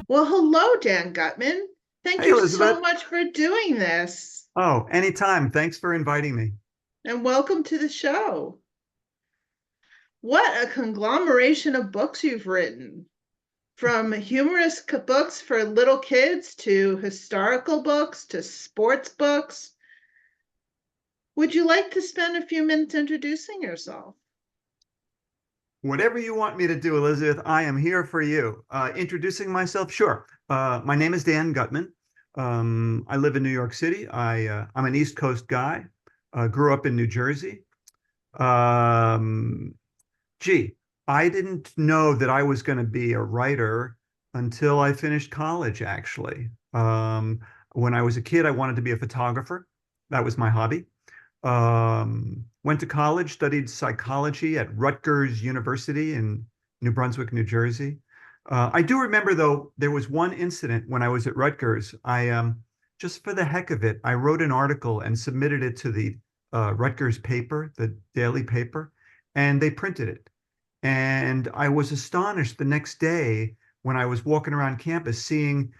Well, hello, Dan Gutman. Thank Hey, you so Elizabeth. much for doing this, Oh, anytime. Thanks for inviting me. and welcome to the show. What a conglomeration of books you've written, from humorous books for little kids to historical books to sports books. Would you like to spend a few minutes introducing yourself? Whatever you want me to do, Elizabeth, I am here for you. Introducing myself, sure. My name is Dan Gutman. I live in New York City. I'm an East Coast guy. Grew up in New Jersey. Um, Gee, I didn't know that I was going to be a writer until I finished college, actually. When I was a kid, I wanted to be a photographer. That was my hobby. Went to college, studied psychology at Rutgers University in New Brunswick, New Jersey. I do remember, though, there was one incident when I was at Rutgers. Just for the heck of it, I wrote an article and submitted it to the Rutgers paper, the daily paper, and they printed it. And I was astonished the next day when I was walking around campus seeing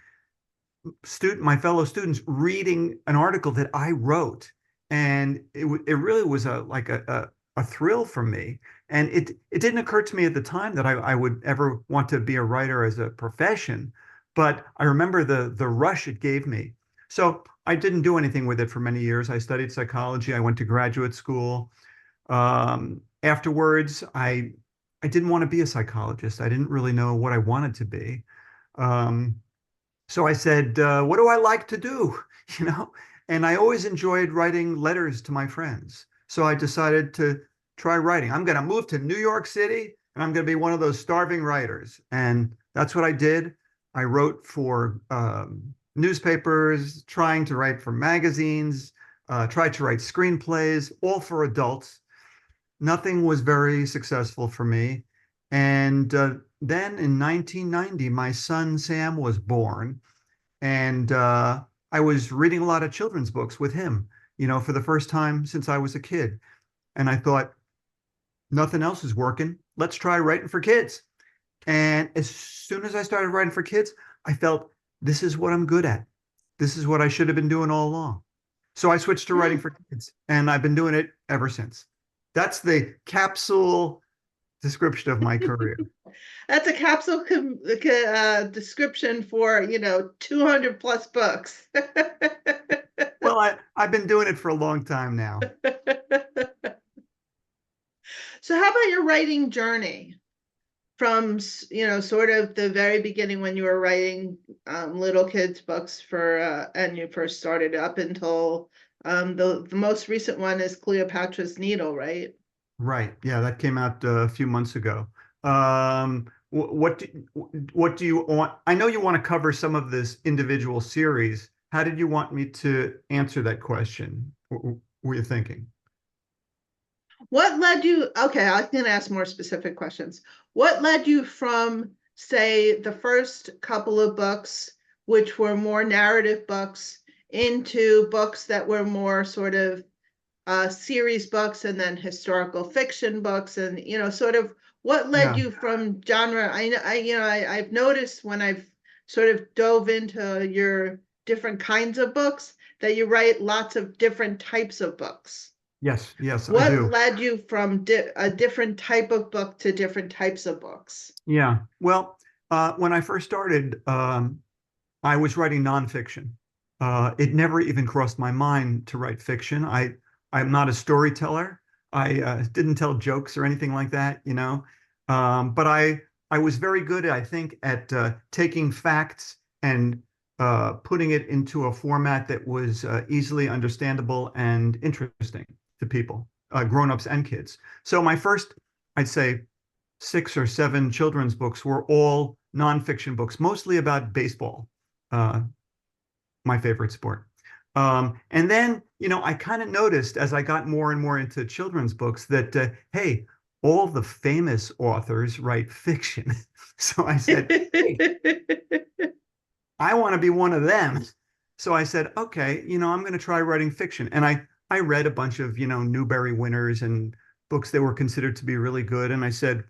my fellow students reading an article that I wrote, and it really was a thrill for me. And it didn't occur to me at the time that I would ever want to be a writer as a profession, but I remember the rush it gave me. So I didn't do anything with it for many years. I studied psychology. I went to graduate school. Afterwards, I didn't want to be a psychologist. I didn't really know what I wanted to be. Um, so I said, what do I like to do? You know, and I always enjoyed writing letters to my friends. So I decided to try writing. I'm going to move to New York City and I'm going to be one of those starving writers. And that's what I did. I wrote for newspapers, trying to write for magazines, tried to write screenplays, all for adults. Nothing was very successful for me. And then in 1990, my son Sam was born, and I was reading a lot of children's books with him, for the first time since I was a kid. And I thought, nothing else is working. Let's try writing for kids. And as soon as I started writing for kids, I felt this is what I'm good at. This is what I should have been doing all along. So I switched to writing Hmm. for kids, and I've been doing it ever since. That's the capsule description of my career. That's a capsule description for, 200 plus books. Well, I've been doing it for a long time now. So how about your writing journey from, sort of the very beginning when you were writing little kids books and you first started up until the most recent one is Cleopatra's Needle, right? Right. Yeah, that came out a few months ago. What do you want? I know you want to cover some of this individual series. How did you want me to answer that question? What were you thinking? What led you, okay, I can ask more specific questions. What led you from, say, the first couple of books, which were more narrative books, into books that were more sort of series books and then historical fiction books and sort of what led Yeah. you from genre? I've noticed when I've sort of dove into your different kinds of books that you write lots of different types of books. Yes. Yes, I What do. led you from a different type of book to different types of books? Yeah. Well, when I first started, I was writing nonfiction. It never even crossed my mind to write fiction. I'm not a storyteller. I didn't tell jokes or anything like that, but I was very good, I think, at taking facts and putting it into a format that was easily understandable and interesting to people, grown-ups and kids. So my first, I'd say, 6 or 7 children's books were all nonfiction books, mostly about baseball, uh, my favorite sport. And then, I kind of noticed as I got more and more into children's books that, hey, all the famous authors write fiction. So I said, hey, I want to be one of them. So I said, okay, I'm going to try writing fiction. And I read a bunch of, Newbery winners and books that were considered to be really good. And I said,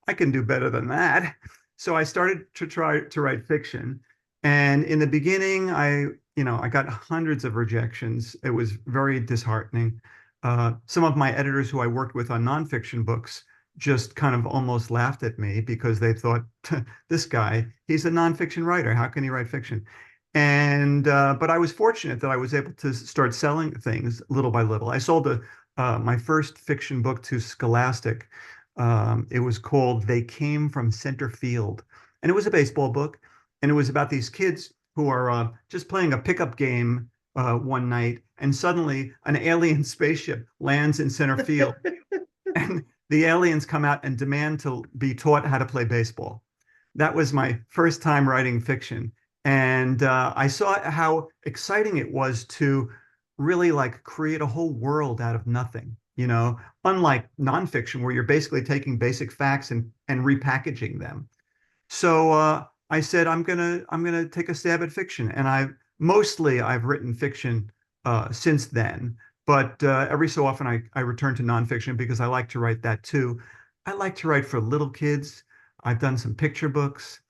I can do better than that. So I started to try to write fiction. And in the beginning, I got hundreds of rejections. It was very disheartening. Some of my editors who I worked with on nonfiction books just kind of almost laughed at me because they thought, this guy, he's a nonfiction writer. How can he write fiction? But I was fortunate that I was able to start selling things little by little. I sold my first fiction book to Scholastic. It was called They Came from Center Field, and it was a baseball book, and it was about these kids who are just playing a pickup game one night, and suddenly an alien spaceship lands in center field, and the aliens come out and demand to be taught how to play baseball. That was my first time writing fiction. And I saw how exciting it was to really like create a whole world out of nothing, unlike nonfiction, where you're basically taking basic facts and repackaging them. So I said I'm gonna take a stab at fiction, and I've written fiction since then. But every so often I return to nonfiction because I like to write that too. I like to write for little kids. I've done some picture books.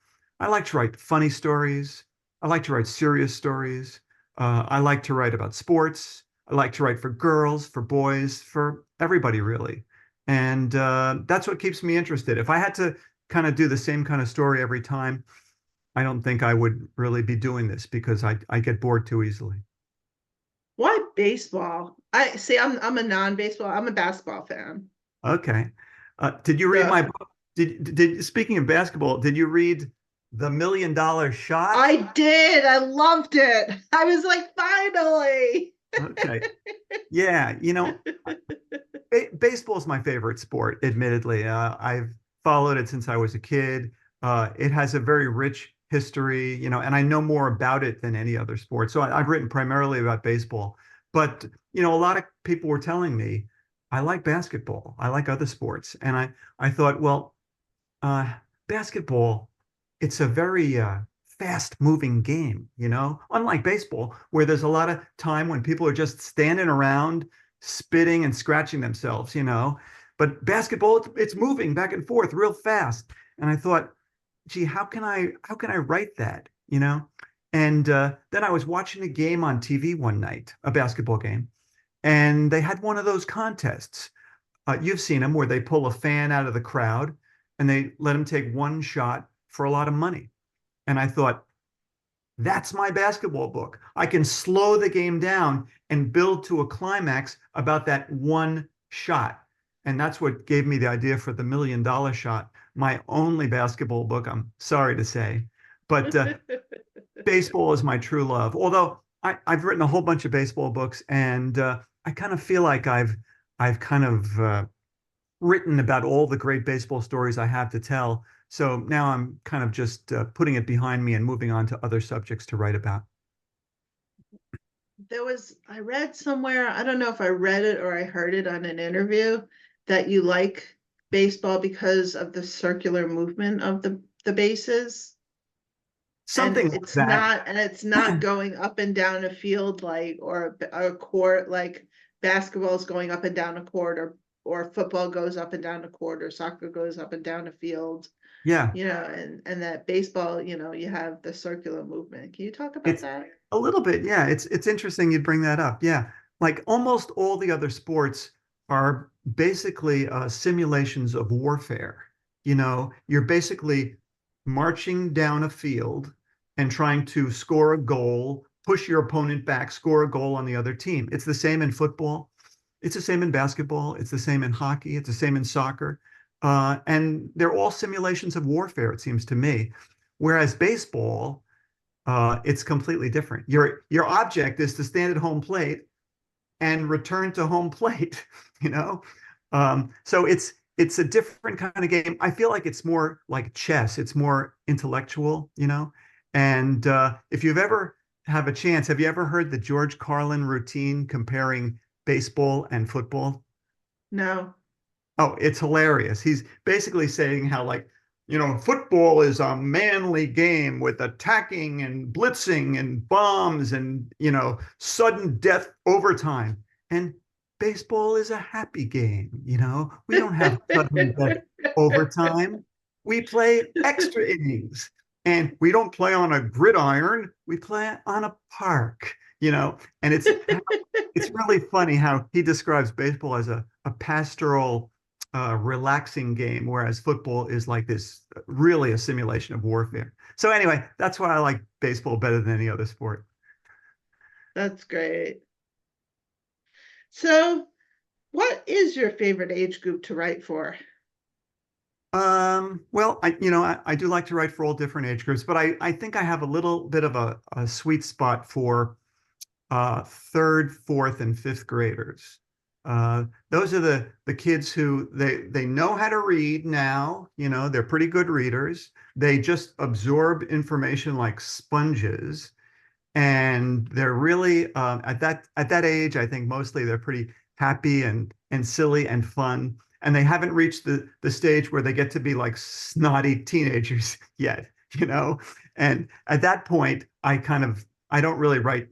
I like to write funny stories. I like to write serious stories. I like to write about sports. I like to write for girls, for boys, for everybody really. And that's what keeps me interested. If I had to kind of do the same kind of story every time, I don't think I would really be doing this because I get bored too easily. Why baseball? I see. I'm a non-baseball. I'm a basketball fan. Okay. Did you read So my book? Speaking of basketball, did you read The $1 Million Shot? I did. I loved it. I was like, finally. Okay. Yeah, baseball is my favorite sport, admittedly. I've followed it since I was a kid. It has a very rich history, and I know more about it than any other sport. So I've written primarily about baseball. But, a lot of people were telling me, I like basketball. I like other sports. And I thought, well, uh, basketball, it's a very fast moving game, unlike baseball, where there's a lot of time when people are just standing around spitting and scratching themselves, But basketball, it's moving back and forth real fast. And I thought, gee, how can I write that, And then I was watching a game on TV one night, a basketball game, and they had one of those contests. You've seen them where they pull a fan out of the crowd and they let him take one shot for a lot of money. And I thought, that's my basketball book. I can slow the game down and build to a climax about that one shot. And that's what gave me the idea for the $1 Million Shot, my only basketball book, I'm sorry to say. But baseball is my true love. Although I've written a whole bunch of baseball books, and I kind of feel like I've kind of written about all the great baseball stories I have to tell. So now I'm kind of just putting it behind me and moving on to other subjects to write about. I read somewhere, I don't know if I read it or I heard it on an interview, that you like baseball because of the circular movement of the bases. And Something like that. it's not going up and down a field like, or a court, like basketball is going up and down a court, or football goes up and down a court, or soccer goes up and down a field, Yeah, and that baseball, you have the circular movement. Can you talk about it's that? a little bit. Yeah, it's interesting you bring that up. Yeah, like almost all the other sports are basically simulations of warfare. You're basically marching down a field and trying to score a goal, push your opponent back, score a goal on the other team. It's the same in football. It's the same in basketball. It's the same in hockey. It's the same in soccer. And they're all simulations of warfare, it seems to me. Whereas baseball, it's completely different. Your object is to stand at home plate and return to home plate, you know? So it's a different kind of game. I feel like it's more like chess. It's more intellectual, And if you've ever have a chance, have you ever heard the George Carlin routine comparing baseball and football? No. Oh, it's hilarious. He's basically saying how, like, football is a manly game with attacking and blitzing and bombs and, sudden death overtime. And baseball is a happy game. We don't have sudden death overtime. We play extra innings, and we don't play on a gridiron. We play on a park, and it's really funny how he describes baseball as a pastoral, relaxing game, whereas football is like this really a simulation of warfare. So anyway, that's why I like baseball better than any other sport. That's great. So, what is your favorite age group to write for? Well, I do like to write for all different age groups, but I think I have a little bit of a sweet spot for third, fourth, and fifth graders. Those are the kids who they know how to read now. They're pretty good readers. They just absorb information like sponges, and they're really at that age. I think mostly they're pretty happy and silly and fun, and they haven't reached the stage where they get to be like snotty teenagers yet. you know and at that point I don't really write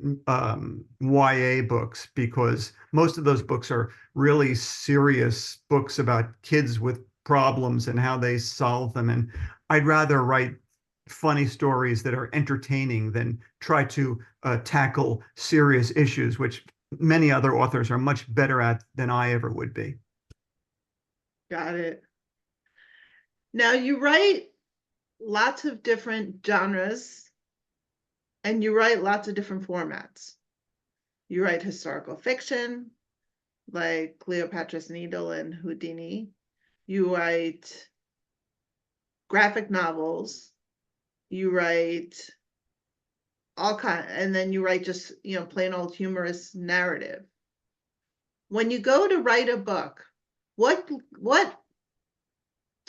YA books, because most of those books are really serious books about kids with problems and how they solve them. And I'd rather write funny stories that are entertaining than try to tackle serious issues, which many other authors are much better at than I ever would be. Got it. Now, you write lots of different genres and you write lots of different formats. You write historical fiction, like Cleopatra's Needle and Houdini. You write graphic novels. You write all kind, and then you write just plain old humorous narrative. When you go to write a book, what do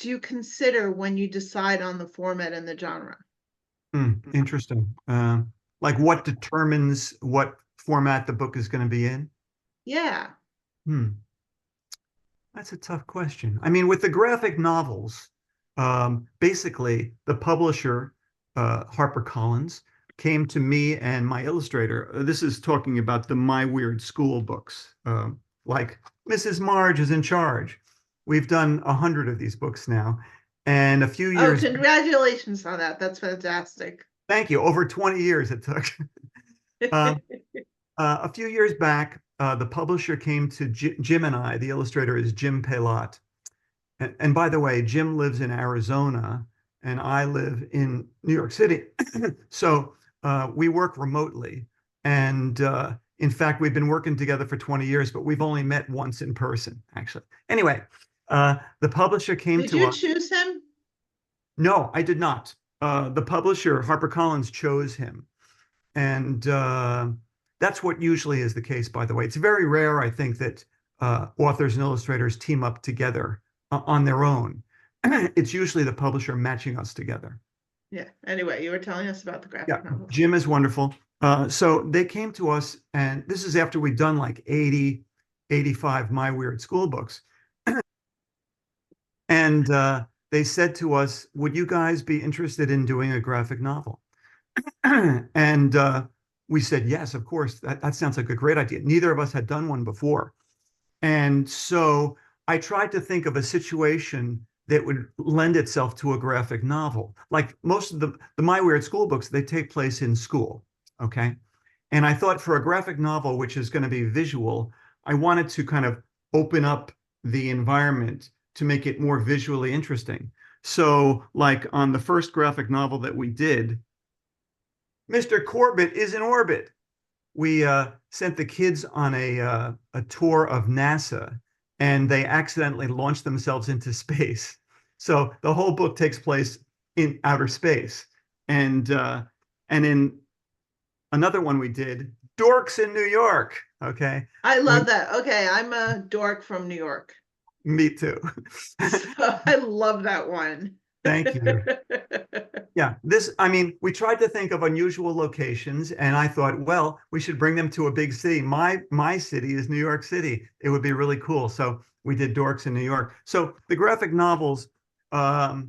you consider when you decide on the format and the genre? Interesting. Like what determines what format the book is going to be in? Yeah. Hmm. That's a tough question. I mean, with the graphic novels, basically the publisher, HarperCollins, came to me and my illustrator. This is talking about the My Weird School books, like Mrs. Marge is in charge. We've done 100 of these books now, and a few Oh, years. congratulations on that. That's fantastic. Thank you. Over 20 years it took. Um, a few years back, the publisher came to Jim and I. The illustrator is Jim Pelot. And by the way, Jim lives in Arizona and I live in New York City. So we work remotely. And in fact, we've been working together for 20 years, but we've only met once in person, actually. Anyway, the publisher came Did to you us. choose him? No, I did not. The publisher, HarperCollins, chose him. And that's what usually is the case, by the way. It's very rare, I think, that authors and illustrators team up together on their own. It's usually the publisher matching us together. Yeah. Anyway, you were telling us about the Yeah, graphic novels. Jim is wonderful. So they came to us, and this is after we'd done like 80, 85 My Weird School books. And they said to us, would you guys be interested in doing a graphic novel? And we said, yes, of course. That sounds like a great idea. Neither of us had done one before. And so I tried to think of a situation that would lend itself to a graphic novel. Like most of the My Weird School books, they take place in school. Okay. And I thought for a graphic novel, which is going to be visual, I wanted to kind of open up the environment to make it more visually interesting. So, like on the first graphic novel that we did, Mr. Corbett is in orbit. We sent the kids on a tour of NASA, and they accidentally launched themselves into space. So the whole book takes place in outer space. And in another one we did, Dorks in New York. Okay. I We, love that. Okay, I'm a dork from New York. Me too. So I love that one. Thank you. Yeah, I mean, we tried to think of unusual locations, and I thought, well, we should bring them to a big city. My city is New York City. It would be really cool. So we did Dorks in New York. So the graphic novels, I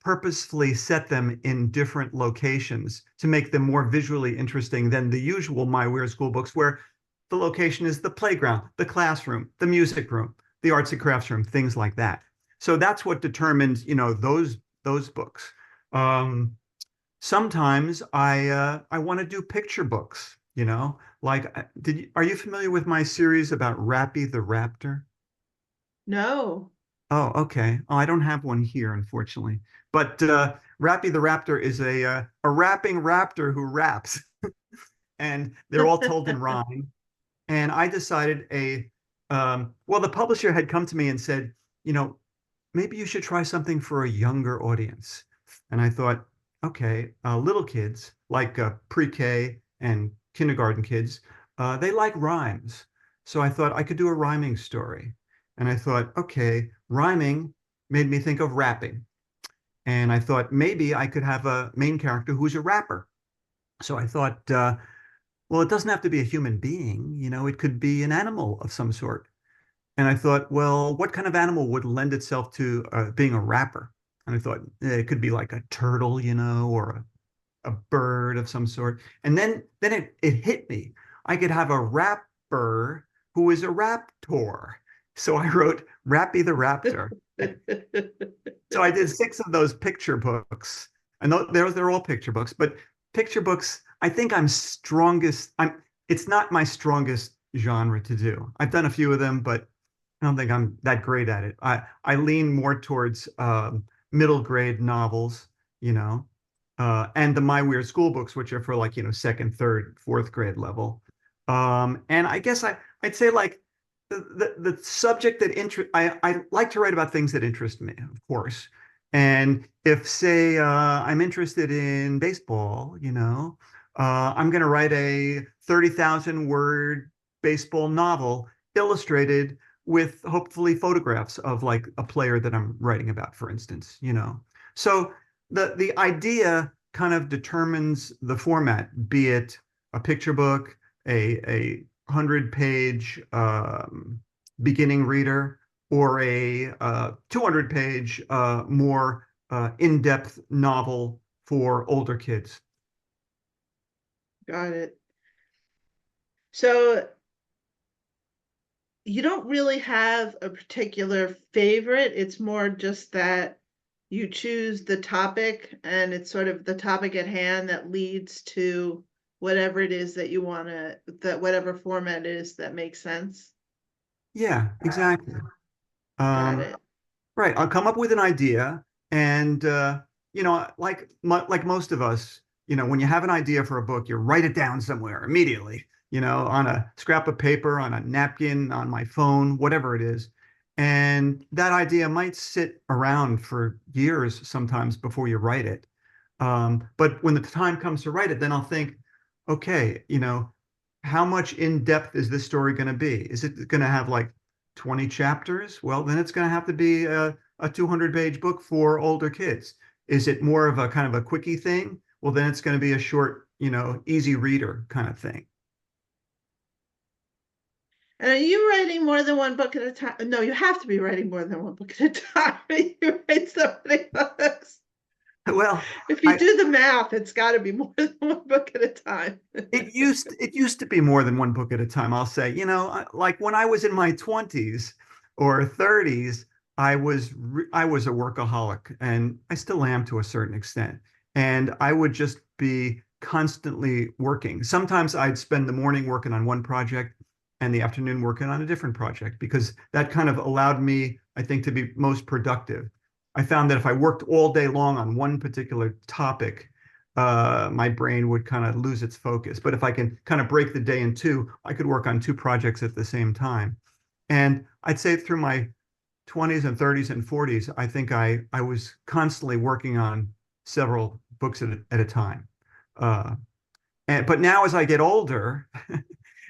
purposefully set them in different locations to make them more visually interesting than the usual My Weird School books, where the location is the playground, the classroom, the music room, the arts and crafts room, things like that. So that's what determined, those books. Um, Sometimes I want to do picture books, like are you familiar with my series about Rappy the Raptor? No. Oh, okay. Oh, I don't have one here, unfortunately. But Rappy the Raptor is a rapping raptor who raps, and they're all told in rhyme. And I decided well, the publisher had come to me and said, you know, maybe you should try something for a younger audience. And I thought, okay, little kids like pre-K and kindergarten kids, they like rhymes. So I thought I could do a rhyming story. And I thought, okay, rhyming made me think of rapping. And I thought maybe I could have a main character who's a rapper. So I thought, well, it doesn't have to be a human being, it could be an animal of some sort. And I thought, well, what kind of animal would lend itself to being a rapper? And I thought it could be like a turtle, or a bird of some sort. And then it hit me. I could have a rapper who is a raptor. So I wrote Rappy the Raptor. So I did six of those picture books, and they're all picture books. But picture books, I think I'm strongest. I'm. It's not my strongest genre to do. I've done a few of them, but I don't think I'm that great at it. I lean more towards middle grade novels, and the My Weird School books, which are for like second, third, fourth grade level. And I guess I'd say like the subject that interest I like to write about things that interest me, of course. And if say I'm interested in baseball, I'm going to write a 30,000 word baseball novel illustrated with hopefully photographs of like a player that I'm writing about, for instance. So the idea kind of determines the format, be it a picture book, a 100-page beginning reader, or a 200-page more in-depth novel for older kids. Got it. So you don't really have a particular favorite. It's more just that you choose the topic and it's sort of the topic at hand that leads to whatever it is that you want to, that whatever format it is that makes sense. Yeah, exactly. Got Um, it. Right. I'll come up with an idea, and like most of us, when you have an idea for a book, you write it down somewhere immediately, on a scrap of paper, on a napkin, on my phone, whatever it is. And that idea might sit around for years sometimes before you write it. But when the time comes to write it, then I'll think, okay, how much in depth is this story going to be? Is it going to have like 20 chapters? Well, then it's going to have to be a 200-page book for older kids. Is it more of a kind of a quickie thing? Well, then it's going to be a short, easy reader kind of thing. And are you writing more than one book at a time? No, you have to be writing more than one book at a time. You write so many books. Well, If you I do the math, it's got to be more than one book at a time. it used to be more than one book at a time. I'll say, like when I was in my 20s or 30s, I was a workaholic, and I still am to a certain extent. And I would just be constantly working. Sometimes I'd spend the morning working on one project and the afternoon working on a different project because that kind of allowed me, I think, to be most productive. I found that if I worked all day long on one particular topic, my brain would kind of lose its focus. But if I can kind of break the day in two, I could work on two projects at the same time. And I'd say through my 20s and 30s and 40s, I think I was constantly working on several books at a time. Uh, but now as I get older,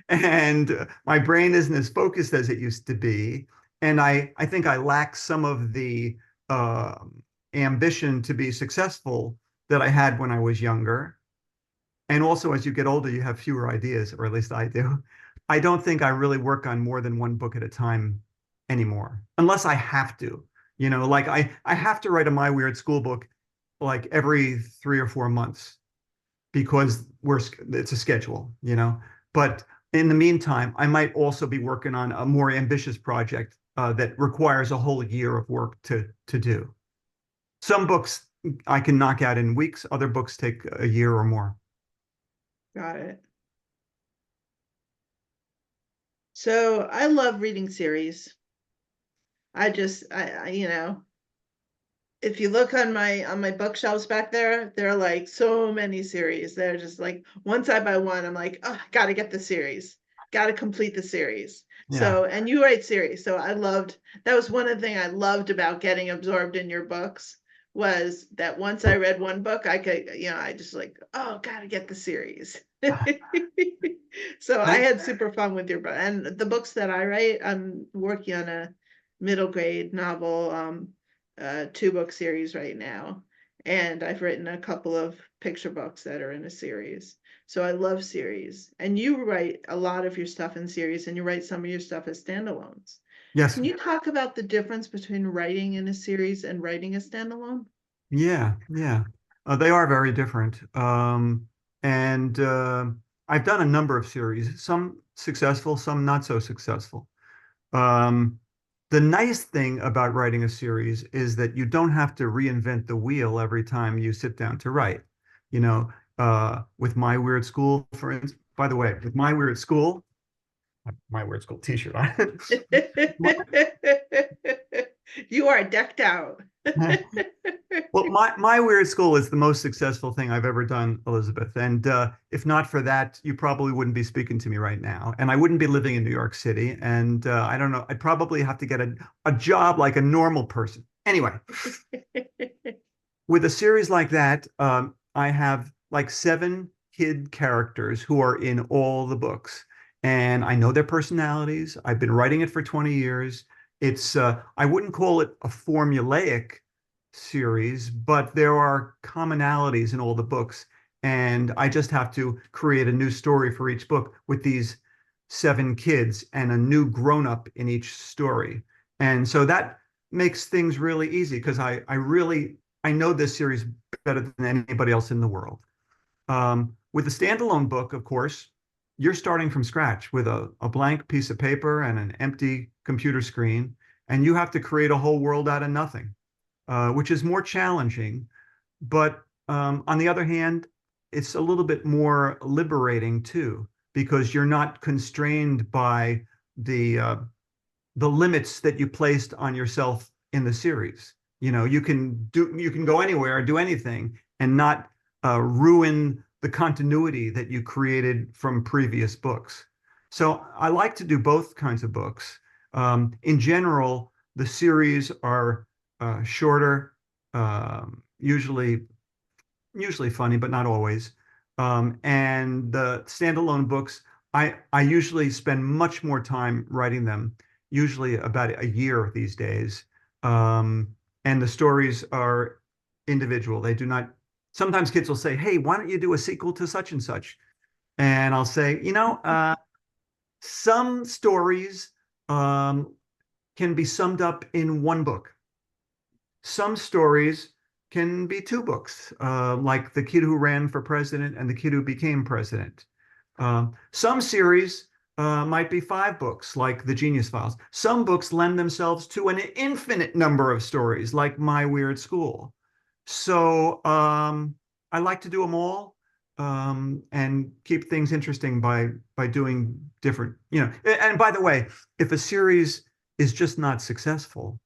and my brain isn't as focused as it used to be, and I think I lack some of the uh, ambition to be successful that I had when I was younger. And also, as you get older, you have fewer ideas, or at least I do. I don't think I really work on more than one book at a time anymore, unless I have to. Like I have to write a My Weird School book like every 3 or 4 months because it's a schedule. But in the meantime, I might also be working on a more ambitious project that requires a whole year of work to do. Some books I can knock out in weeks. Other books take a year or more. Got it. So I love reading series. If you look on my bookshelves back there, there are like so many series. They're just like once I buy one, I'm like, oh, I gotta get the series, gotta complete the series. Yeah. So, and you write series, so I loved that was one of the things I loved about getting absorbed in your books was that once I read one book, I could, I just like, oh, gotta get the series. So I Thank, had super fun with your book and the books that I write. I'm working on a middle grade novel. 2 book series right now. And I've written a couple of picture books that are in a series. So I love series. And you write a lot of your stuff in series and you write some of your stuff as standalones. yes. Can you talk about the difference between writing in a series and writing a standalone? Yeah. Yeah. They are very different. And I've done a number of series, some successful, some not so successful. Um, the nice thing about writing a series is that you don't have to reinvent the wheel every time you sit down to write. You know, with My Weird School, for instance, by the way, with My Weird School t-shirt on. You are decked out. Well, my Weird School is the most successful thing I've ever done, Elizabeth. And if not for that, you probably wouldn't be speaking to me right now, and I wouldn't be living in New York City. And I don't know, I'd probably have to get a job like a normal person. Anyway, with a series like that, I have like 7 kid characters who are in all the books, and I know their personalities. I've been writing it for 20 years. It's I wouldn't call it a formulaic series, but there are commonalities in all the books, and I just have to create a new story for each book with these 7 kids and a new grown-up in each story. And so that makes things really easy because I know this series better than anybody else in the world. With a standalone book, of course, you're starting from scratch with a blank piece of paper and an empty computer screen, and you have to create a whole world out of nothing, which is more challenging. But on the other hand, it's a little bit more liberating too, because you're not constrained by the uh, the limits that you placed on yourself in the series. You can go anywhere, do anything, and not ruin the continuity that you created from previous books. So I like to do both kinds of books. In general, the series are shorter, usually funny, but not always. And the standalone books, I usually spend much more time writing them, usually about a year these days. And the stories are individual. They do not, sometimes kids will say, hey, why don't you do a sequel to such and such? And I'll say, some stories um, can be summed up in one book. Some stories can be 2 books, like The Kid Who Ran for President and The Kid Who Became President. Some series might be 5 books, like The Genius Files. Some books lend themselves to an infinite number of stories, like My Weird School. So I like to do them all, and keep things interesting by doing different, And by the way, if a series is just not successful,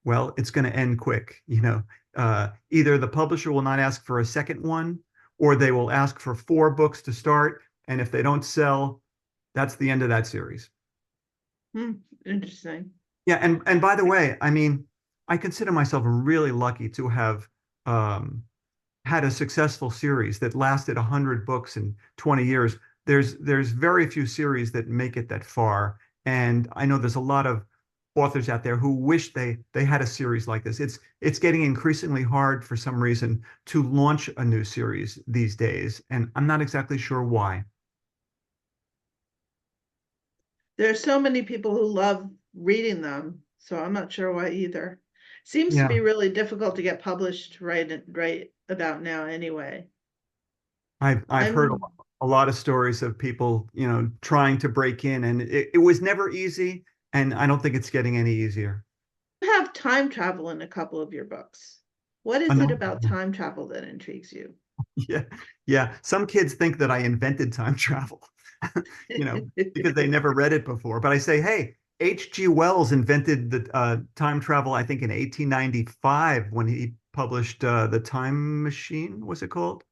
well, it's going to end quick. Either the publisher will not ask for a second one, or they will ask for 4 books to start. And if they don't sell, that's the end of that series. Hmm, interesting. Yeah. And by the way, I mean, I consider myself really lucky to have um, had a successful series that lasted 100 books in 20 years. There's very few series that make it that far. And I know there's a lot of authors out there who wish they had a series like this. It's getting increasingly hard for some reason to launch a new series these days, and I'm not exactly sure why. There's so many people who love reading them, so I'm not sure why either. Seems to Yeah, be really difficult to get published right about now anyway. I've heard I'm a lot of stories of people, trying to break in, and it was never easy, and I don't think it's getting any easier. You have time travel in a couple of your books. What is it Another about one. time travel that intrigues you? Yeah, yeah. Some kids think that I invented time travel, you know, because they never read it before. But I say, hey, H.G. Wells invented the time travel, I think, in 1895 when he published The Time Machine, was it called?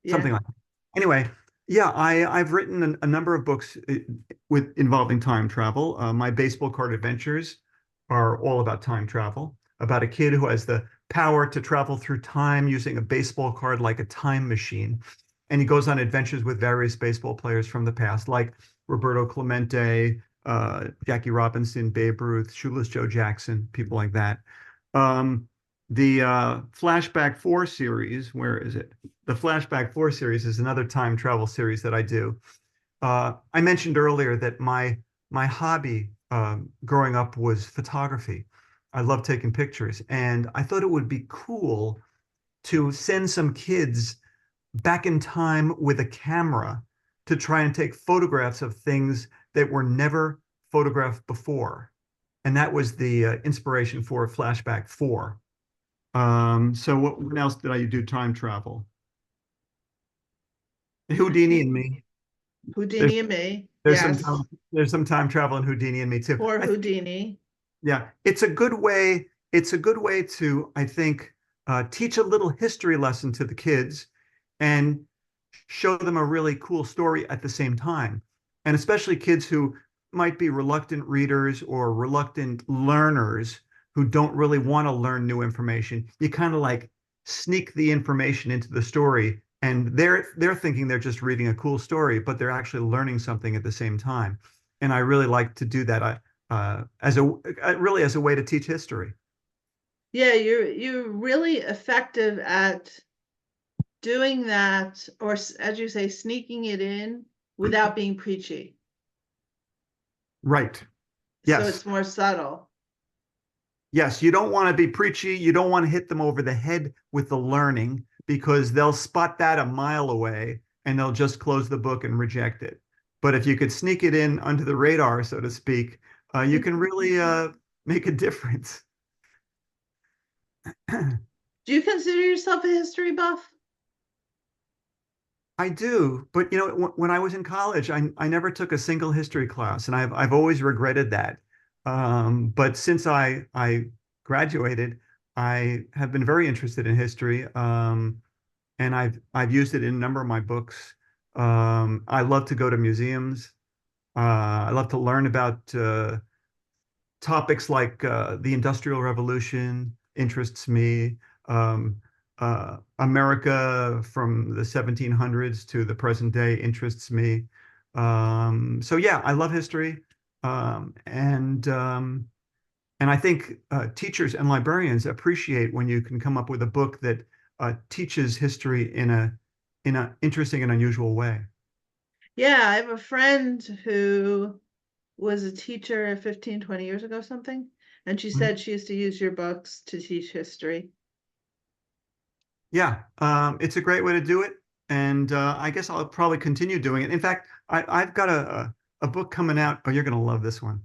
Yeah. Something like that. Anyway, yeah, I've written a number of books with involving time travel. My baseball card adventures are all about time travel, about a kid who has the power to travel through time using a baseball card like a time machine. And he goes on adventures with various baseball players from the past, like Roberto Clemente, Jackie Robinson, Babe Ruth, Shoeless Joe Jackson, people like that. Um, the Flashback 4 series, where is it? The Flashback 4 series is another time travel series that I do. I mentioned earlier that my hobby growing up was photography. I love taking pictures, and I thought it would be cool to send some kids back in time with a camera to try and take photographs of things that were never photographed before. And that was the inspiration for Flashback 4. So what else did I do time travel? Houdini and me. There's Houdini and me. there's some Yes. time there's some time travel in Houdini and me too. Poor Houdini. Yeah, it's a good way. It's a good way to, I think, teach a little history lesson to the kids and show them a really cool story at the same time. And especially kids who might be reluctant readers or reluctant learners who don't really want to learn new information. You kind of like sneak the information into the story, and they're thinking they're just reading a cool story, but they're actually learning something at the same time. And I really like to do that. As a really as a way to teach history. Yeah, you're really effective at doing that, or as you say, sneaking it in without being preachy. Right. So Yes. it's more subtle. Yes. You don't want to be preachy. You don't want to hit them over the head with the learning because they'll spot that a mile away and they'll just close the book and reject it. But if you could sneak it in under the radar, so to speak, you can really make a difference. Do you consider yourself a history buff? I do, but when I was in college, I never took a single history class, and I've always regretted that. But since I graduated, I have been very interested in history, and I've used it in a number of my books. I love to go to museums. I love to learn about topics like the Industrial Revolution interests me. America from the 1700s to the present day interests me. So yeah, I love history, and I think teachers and librarians appreciate when you can come up with a book that teaches history in a interesting and unusual way. Yeah, I have a friend who was a teacher 15, 20 years ago, something. And she said she used to use your books to teach history. Yeah, it's a great way to do it, and I guess I'll probably continue doing it. In fact, I've got a book coming out. Oh, you're going to love this one.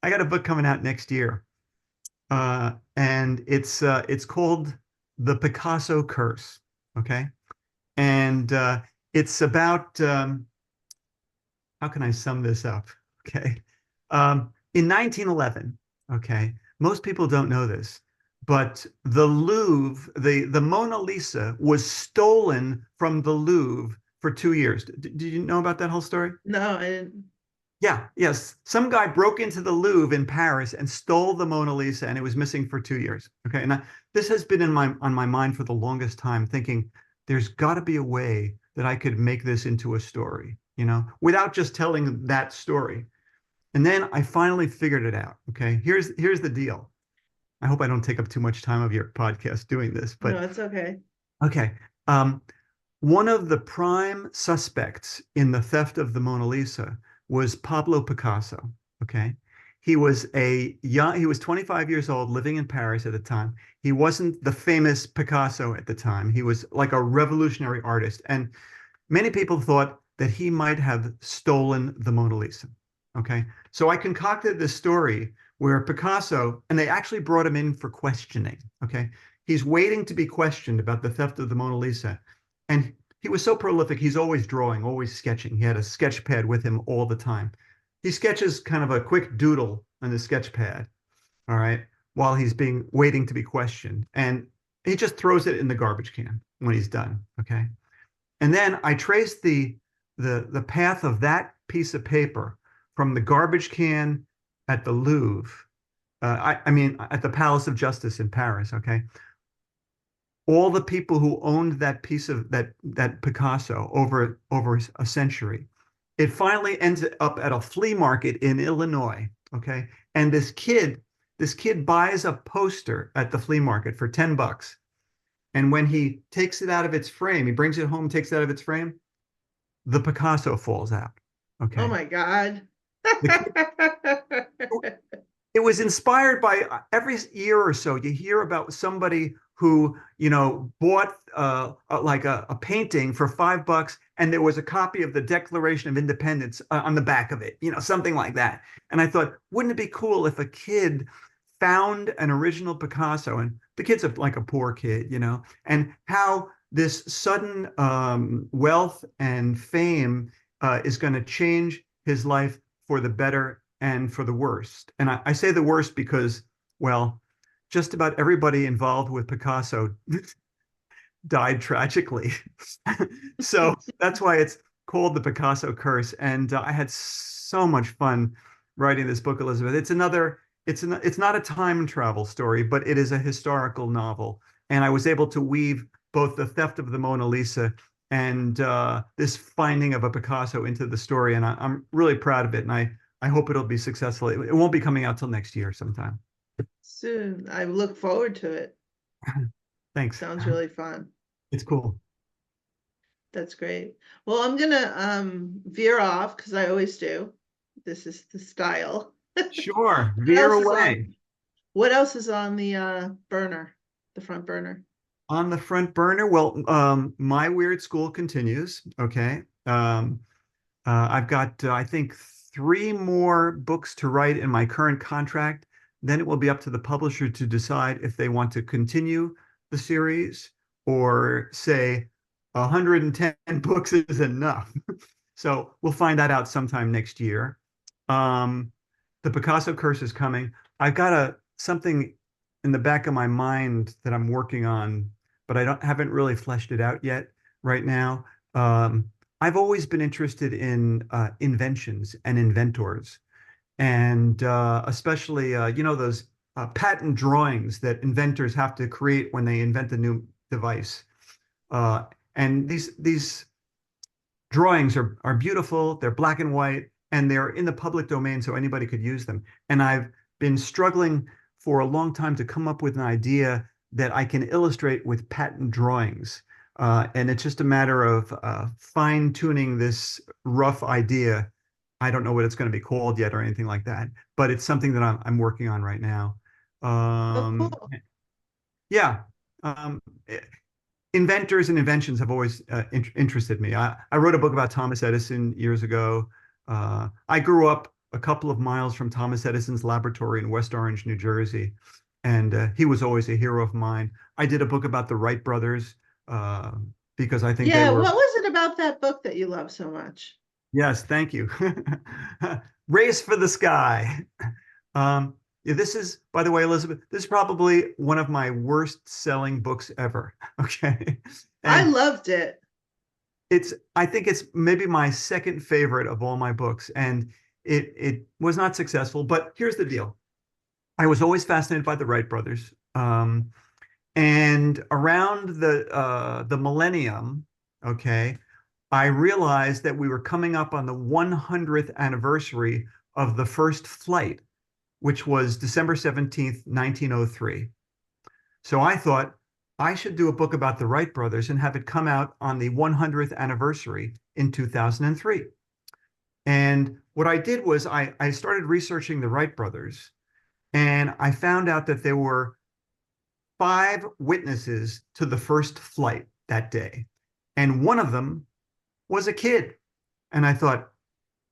I got a book coming out next year, and it's called The Picasso Curse. Okay, and it's about how can I sum this up? Okay. In 1911, okay, most people don't know this, but the Louvre, the Mona Lisa was stolen from the Louvre for 2 years. Did you know about that whole story? No, I didn't. Yeah, yes. Some guy broke into the Louvre in Paris and stole the Mona Lisa, and it was missing for 2 years. Okay, and this has been in my on my mind for the longest time, thinking there's got to be a way that I could make this into a story, without just telling that story. And then I finally figured it out. Okay, here's the deal. I hope I don't take up too much time of your podcast doing this, No, but it's okay. okay. Um, one of the prime suspects in the theft of the Mona Lisa was Pablo Picasso. Okay. He was 25 years old, living in Paris at the time. He wasn't the famous Picasso at the time. He was like a revolutionary artist. And Many people thought that he might have stolen the Mona Lisa. Okay. So I concocted this story where Picasso, and they actually brought him in for questioning. Okay. He's waiting to be questioned about the theft of the Mona Lisa. And he was so prolific. He's always drawing, always sketching. He had a sketch pad with him all the time. He sketches kind of a quick doodle on the sketch pad. All right. While he's being waiting to be questioned. And he just throws it in the garbage can when he's done. Okay. And then I traced the path of that piece of paper from the garbage can at the Louvre. I mean, at the Palace of Justice in Paris. Okay, all the people who owned that piece of that Picasso over a century. It finally ends up at a flea market in Illinois. Okay, and this kid buys a poster at the flea market for $10. And when he takes it out of its frame, he brings it home, takes it out of its frame, the Picasso falls out. Oh Okay. my God. The kid, it was inspired by every year or so, you hear about somebody who, bought like a painting for $5 and there was a copy of the Declaration of Independence on the back of it, something like that. And I thought, wouldn't it be cool if a kid found an original Picasso, and the kid's like a poor kid, and how this sudden wealth and fame is going to change his life for the better and for the worst. And I say the worst because, well, just about everybody involved with Picasso died tragically. So that's why it's called the Picasso curse. And I had so much fun writing this book, Elizabeth. It's not a time travel story, but it is a historical novel. And I was able to weave both the theft of the Mona Lisa and this finding of a Picasso into the story. And I'm really proud of it. And I hope it'll be successful. It won't be coming out till next year sometime. Soon. I look forward to it. Thanks. Sounds really fun. It's cool. That's great. Well, I'm gonna veer off because I always do. This is the style. Sure. What Veer else is on away. what else is on the burner, the front burner? On the front burner, well, my weird school continues. Okay. I've got, I think, three more books to write in my current contract. Then it will be up to the publisher to decide if they want to continue the series or say 110 books is enough. So we'll find that out sometime next year. Um, the Picasso curse is coming. I've got something in the back of my mind that I'm working on, but I haven't really fleshed it out yet right now. I've always been interested in inventions and inventors, and especially those patent drawings that inventors have to create when they invent a new device. And these drawings are beautiful. They're black and white, and they're in the public domain, so anybody could use them. And I've been struggling for a long time to come up with an idea that I can illustrate with patent drawings. And it's just a matter of fine tuning this rough idea. I don't know what it's going to be called yet or anything like that, but it's something that I'm working on right now. Oh, Um, cool. yeah. Um, Inventors and inventions have always interested me. I wrote a book about Thomas Edison years ago. I grew up a couple of miles from Thomas Edison's laboratory in West Orange, New Jersey, and he was always a hero of mine. I did a book about the Wright brothers uh, because I think they Yeah, were. what was it about that book that you love so much? Yes, thank you. Race for the Sky. Um, yeah, this is, by the way, Elizabeth, this is probably one of my worst selling books ever. Okay. I And loved it. I think it's maybe my second favorite of all my books. And it was not successful, but here's the deal. I was always fascinated by the Wright brothers. And around the millennium, okay, I realized that we were coming up on the 100th anniversary of the first flight, which was December 17th, 1903. So I thought I should do a book about the Wright brothers and have it come out on the 100th anniversary in 2003. And what I did was I started researching the Wright brothers, and I found out that there were five witnesses to the first flight that day. And one of them was a kid. And I thought,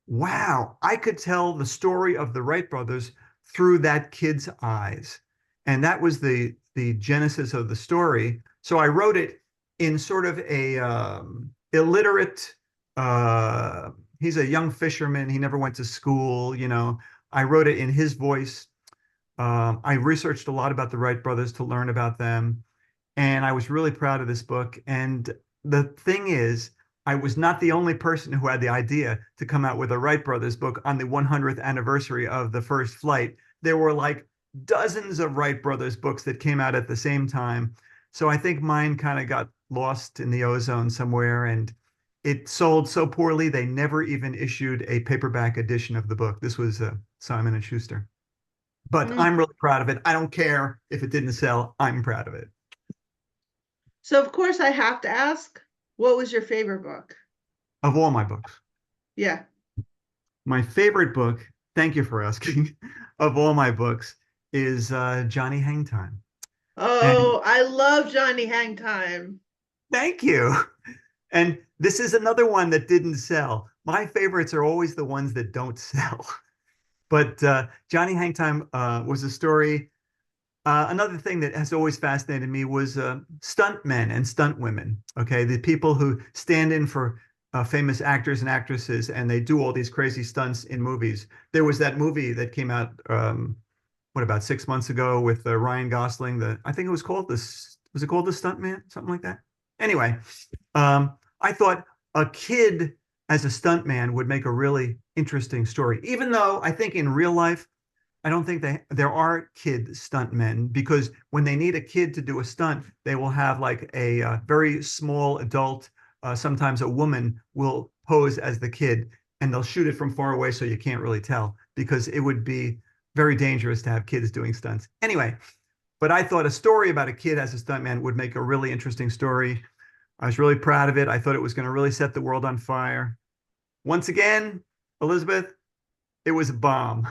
wow, I could tell the story of the Wright brothers through that kid's eyes. And that was the genesis of the story. So I wrote it in sort of a illiterate, uh, he's a young fisherman. He never went to school, you know. I wrote it in his voice. I researched a lot about the Wright brothers to learn about them. And I was really proud of this book. And the thing is, I was not the only person who had the idea to come out with a Wright brothers book on the 100th anniversary of the first flight. There were like dozens of Wright brothers books that came out at the same time. So I think mine kind of got lost in the ozone somewhere, and it sold so poorly they never even issued a paperback edition of the book. This was Simon and Schuster. But Mm. I'm really proud of it. I don't care if it didn't sell. I'm proud of it. So of course I have to ask, what was your favorite book? Of all my books. Yeah. My favorite book, thank you for asking, of all my books is Johnny Hangtime. And Oh, I love Johnny Hangtime. thank you. And this is another one that didn't sell. My favorites are always the ones that don't sell. But Johnny Hangtime was a story. Another thing that has always fascinated me was stunt men and stunt women. Okay, the people who stand in for famous actors and actresses, and they do all these crazy stunts in movies. There was that movie that came out, what about 6 months ago with Ryan Gosling? I think it was called this. Was it called The Stunt Man? Something like that. Anyway, I thought a kid as a stunt man would make a really interesting story, even though I think in real life I don't think there are kid stuntmen because when they need a kid to do a stunt, they will have like a very small adult, sometimes a woman will pose as the kid and they'll shoot it from far away so you can't really tell because it would be very dangerous to have kids doing stunts. Anyway, but I thought a story about a kid as a stuntman would make a really interesting story. I was really proud of it. I thought it was going to really set the world on fire. Once again, Elisabeth, it was a bomb.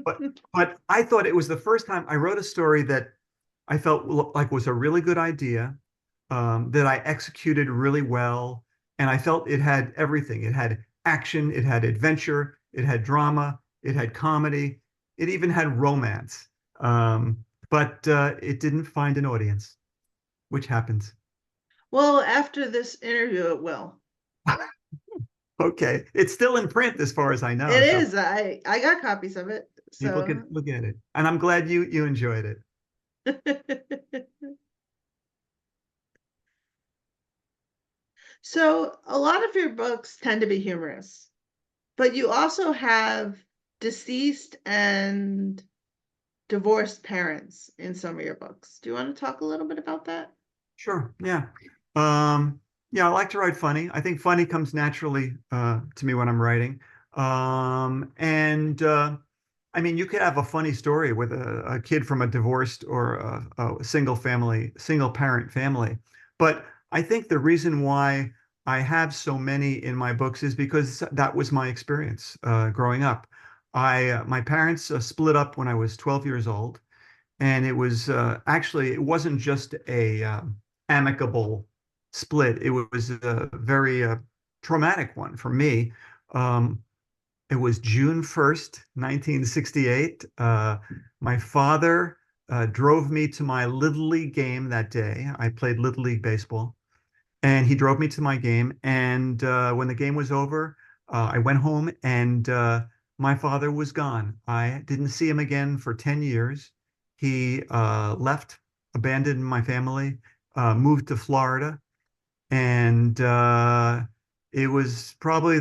But but I thought it was the first time I wrote a story that I felt like was a really good idea, that I executed really well, and I felt it had everything. It had action, it had adventure, it had drama, it had comedy, it even had romance. But it didn't find an audience, which happens. Well, after this interview, it will. Okay, it's still in print as far as I know, It so is. I got copies of it. people So can look at it, and I'm glad you enjoyed it. so a lot of your books tend to be humorous, but you also have deceased and divorced parents in some of your books. Do you want to talk a little bit about that? Sure. Yeah. Um, yeah, I like to write funny. I think funny comes naturally to me when I'm writing. And I mean, you could have a funny story with a kid from a divorced or a single family, single parent family. But I think the reason why I have so many in my books is because that was my experience growing up. My parents split up when I was 12 years old. And it was actually, it wasn't just a amicable split. It was a very traumatic one for me. Um, it was June 1st, 1968. My father drove me to my Little League game that day. I played Little League baseball. And he drove me to my game. And when the game was over, I went home and my father was gone. I didn't see him again for 10 years. He left, abandoned my family, moved to Florida. And it was probably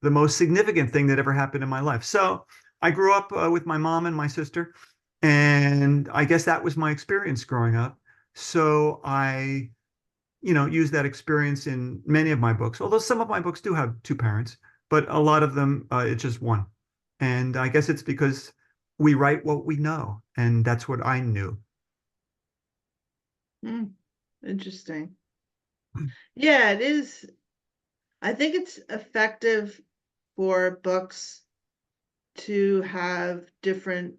the most significant thing that ever happened in my life. So I grew up with my mom and my sister. And I guess that was my experience growing up. So I use that experience in many of my books, although some of my books do have two parents, but a lot of them, it's just one. And I guess it's because we write what we know, and that's what I knew. Hmm, interesting. Yeah, it is. I think it's effective for books to have different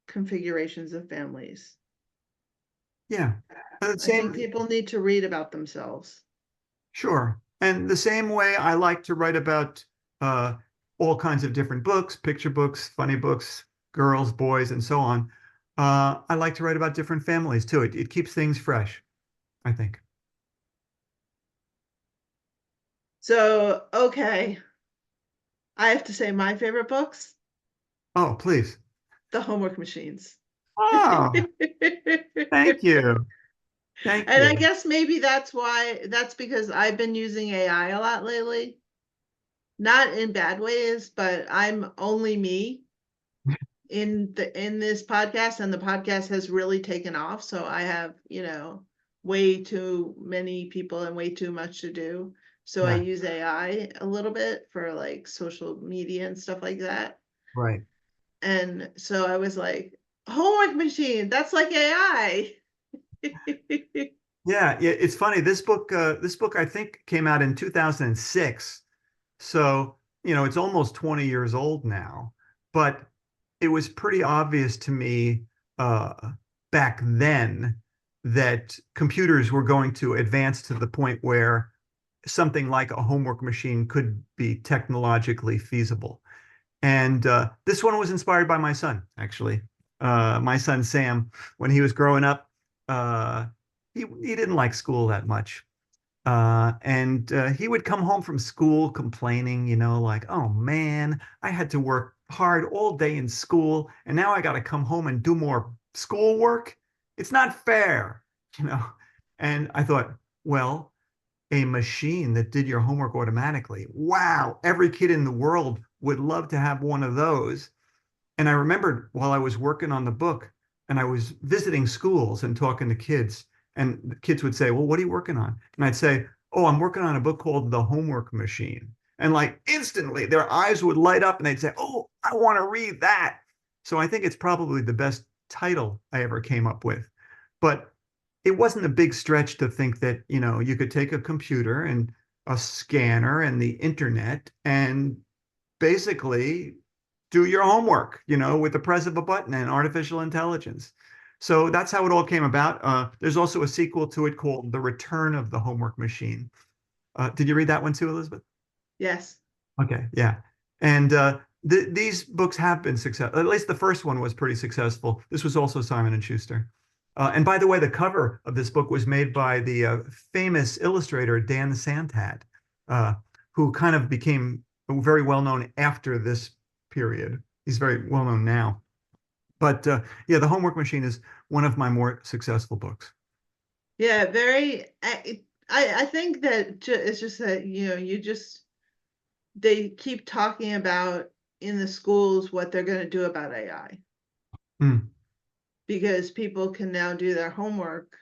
configurations of families. Yeah. I think Same, people need to read about themselves. Sure. And the same way I like to write about uh, all kinds of different books, picture books, funny books, girls, boys, and so on. I like to write about different families too. It keeps things fresh, I think. So, okay, I have to say my favorite books, Oh, please. The Homework Machines. Oh, thank you. Thank And I you. guess maybe that's because I've been using AI a lot lately. Not in bad ways, but I'm only me in this podcast, and the podcast has really taken off. So I have, way too many people and way too much to do. So I Yeah, use AI a little bit for like social media and stuff like that. right. And so I was like, homework machine, that's like AI. Yeah, it's funny. This book I think came out in 2006. So, it's almost 20 years old now, but it was pretty obvious to me back then that computers were going to advance to the point where something like a homework machine could be technologically feasible. And this one was inspired by my son, actually. My son Sam, when he was growing up, uh, he didn't like school that much. And he would come home from school complaining, like, oh man, I had to work hard all day in school, and now I got to come home and do more schoolwork. It's not fair, you know. And I thought, well, a machine that did your homework automatically. Wow, every kid in the world would love to have one of those. And I remembered while I was working on the book and I was visiting schools and talking to kids, and the kids would say, well, what are you working on? And I'd say, oh, I'm working on a book called The Homework Machine. And like instantly their eyes would light up and they'd say, oh, I want to read that. So I think it's probably the best title I ever came up with. But it wasn't a big stretch to think that, you could take a computer and a scanner and the internet and basically do your homework, with the press of a button and artificial intelligence. So that's how it all came about. There's also a sequel to it called The Return of the Homework Machine. Did you read that one too, Elizabeth? Yes. Okay, yeah. And these books have been successful. At least the first one was pretty successful. This was also Simon and Schuster. And by the way, the cover of this book was made by the famous illustrator Dan Santad, uh, who kind of became very well known after this period. He's very well known now. But yeah, The Homework Machine is one of my more successful books. Yeah, very. I think that it's just that, they keep talking about in the schools what they're going to do about AI, Mm, because people can now do their homework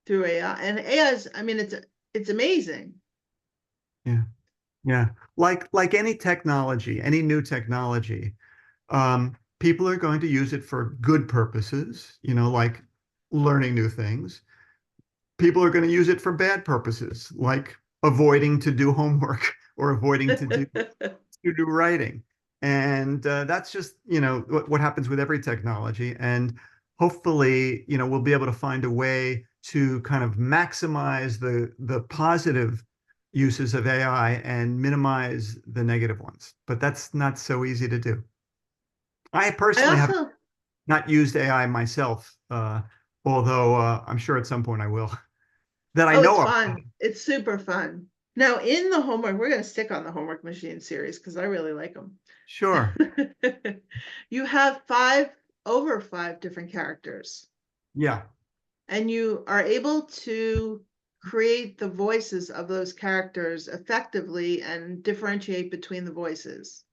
through AI. And AI is, I mean, it's amazing. yeah, yeah. Like any technology, any new technology, people are going to use it for good purposes, like learning new things. People are going to use it for bad purposes, like avoiding to do homework or avoiding to do writing. And that's just, what happens with every technology. And hopefully, we'll be able to find a way to kind of maximize the positive uses of AI and minimize the negative ones. But that's not so easy to do. I I personally have also, not used AI myself, although I'm sure at some point I will. That I oh, it's know of. fun. It's super fun. Now, in the homework, we're going to stick on the homework machine series because I really like them. Sure. You have over five different characters, Yeah. and you are able to create the voices of those characters effectively and differentiate between the voices.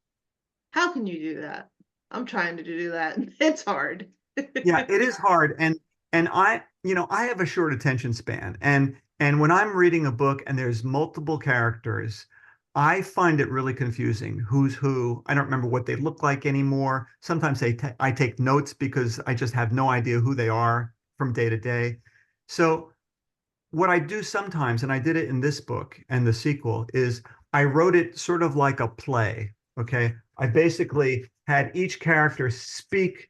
How can you do that? I'm trying to do that. It's hard. Yeah, it is hard. And I have a short attention span. And when I'm reading a book and there's multiple characters, I find it really confusing. Who's who? I don't remember what they look like anymore. Sometimes I take notes because I just have no idea who they are from day to day. So what I do sometimes, and I did it in this book and the sequel, is I wrote it sort of like a play. Okay. I basically had each character speak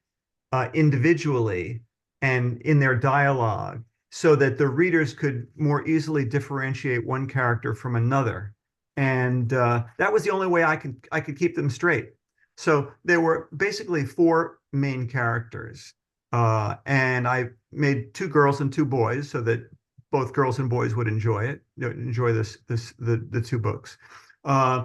individually and in their dialogue. so that the readers could more easily differentiate one character from another. And that was the only way I could keep them straight. So there were basically four main characters, and I made two girls and two boys so that both girls and boys would enjoy it, enjoy the two books. Uh,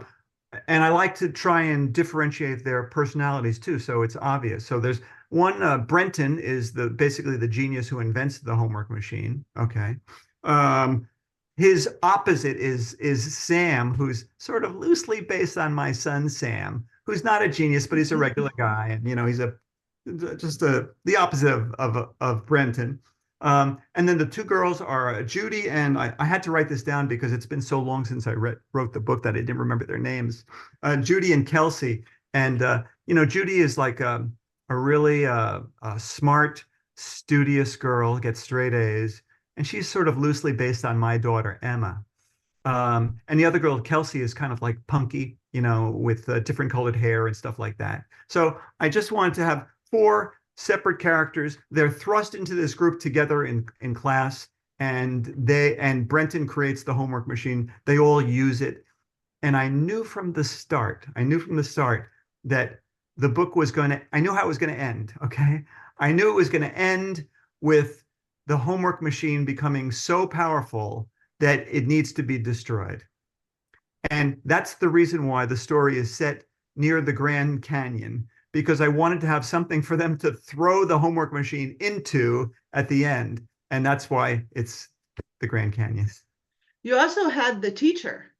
and I like to try and differentiate their personalities too, so it's obvious. So there's one, Brenton is the basically the genius who invents the homework machine. Okay. Um, his opposite is Sam, who's sort of loosely based on my son Sam, who's not a genius, but he's a regular guy, and he's the opposite of Brenton. And then the two girls are Judy, and I had to write this down because it's been so long since I wrote the book that I didn't remember their names. Judy and Kelsey. And, Judy is like a really smart, studious girl, gets straight A's. And she's sort of loosely based on my daughter, Emma. And the other girl, Kelsey, is kind of like punky, with different colored hair and stuff like that. So I just wanted to have four separate characters. They're thrust into this group together in class, and Brenton creates the homework machine. They all use it. And I knew from the start that I knew how it was going to end. Okay. I knew it was going to end with the homework machine becoming so powerful that it needs to be destroyed. And that's the reason why the story is set near the Grand Canyon, because I wanted to have something for them to throw the homework machine into at the end. And that's why it's the Grand Canyon. You also had the teacher,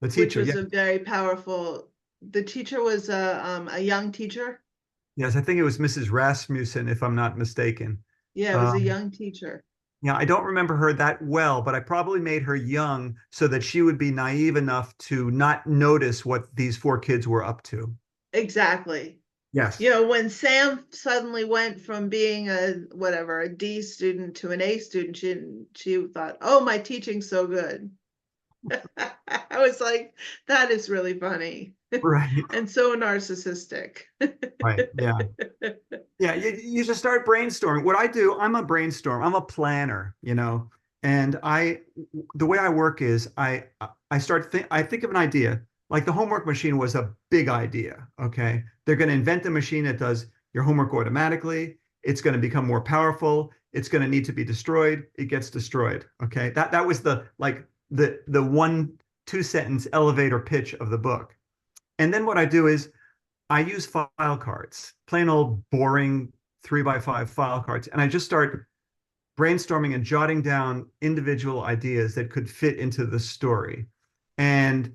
The which teacher, was yeah. a very powerful. The teacher was a young teacher. Yes, I think it was Mrs. Rasmussen, if I'm not mistaken. Yeah, it was a Um, young teacher. yeah, I don't remember her that well, but I probably made her young so that she would be naive enough to not notice what these four kids were up to. Exactly. Yes. When Sam suddenly went from being a D student to an A student, she thought, "Oh, my teaching's so good." I was like, that is really funny Right. and so narcissistic. Right. Yeah. Yeah, you just start brainstorming. What I do, I'm a brainstorm. I'm a planner, and the way I work is I think of an idea. Like the homework machine was a big idea. Okay, they're going to invent a machine that does your homework automatically. It's going to become more powerful. It's going to need to be destroyed. It gets destroyed. Okay, that was the 1 2 sentence elevator pitch of the book. And then what I do is I use file cards, plain old boring 3x5 file cards, and I just start brainstorming and jotting down individual ideas that could fit into the story, and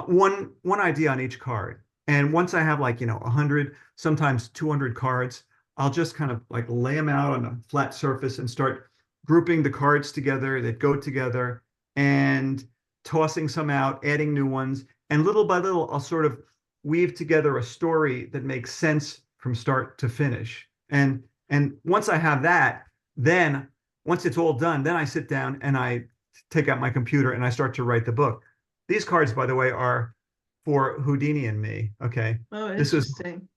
one idea on each card. And once I have 100, sometimes 200 cards, I'll just kind of like lay them out on a flat surface and start grouping the cards together that go together and tossing some out, adding new ones, and little by little, I'll sort of weave together a story that makes sense from start to finish. And once I have that, then once it's all done, then I sit down and I take out my computer and I start to write the book. These cards, by the way, are for Houdini and me. Okay. Oh, This is interesting.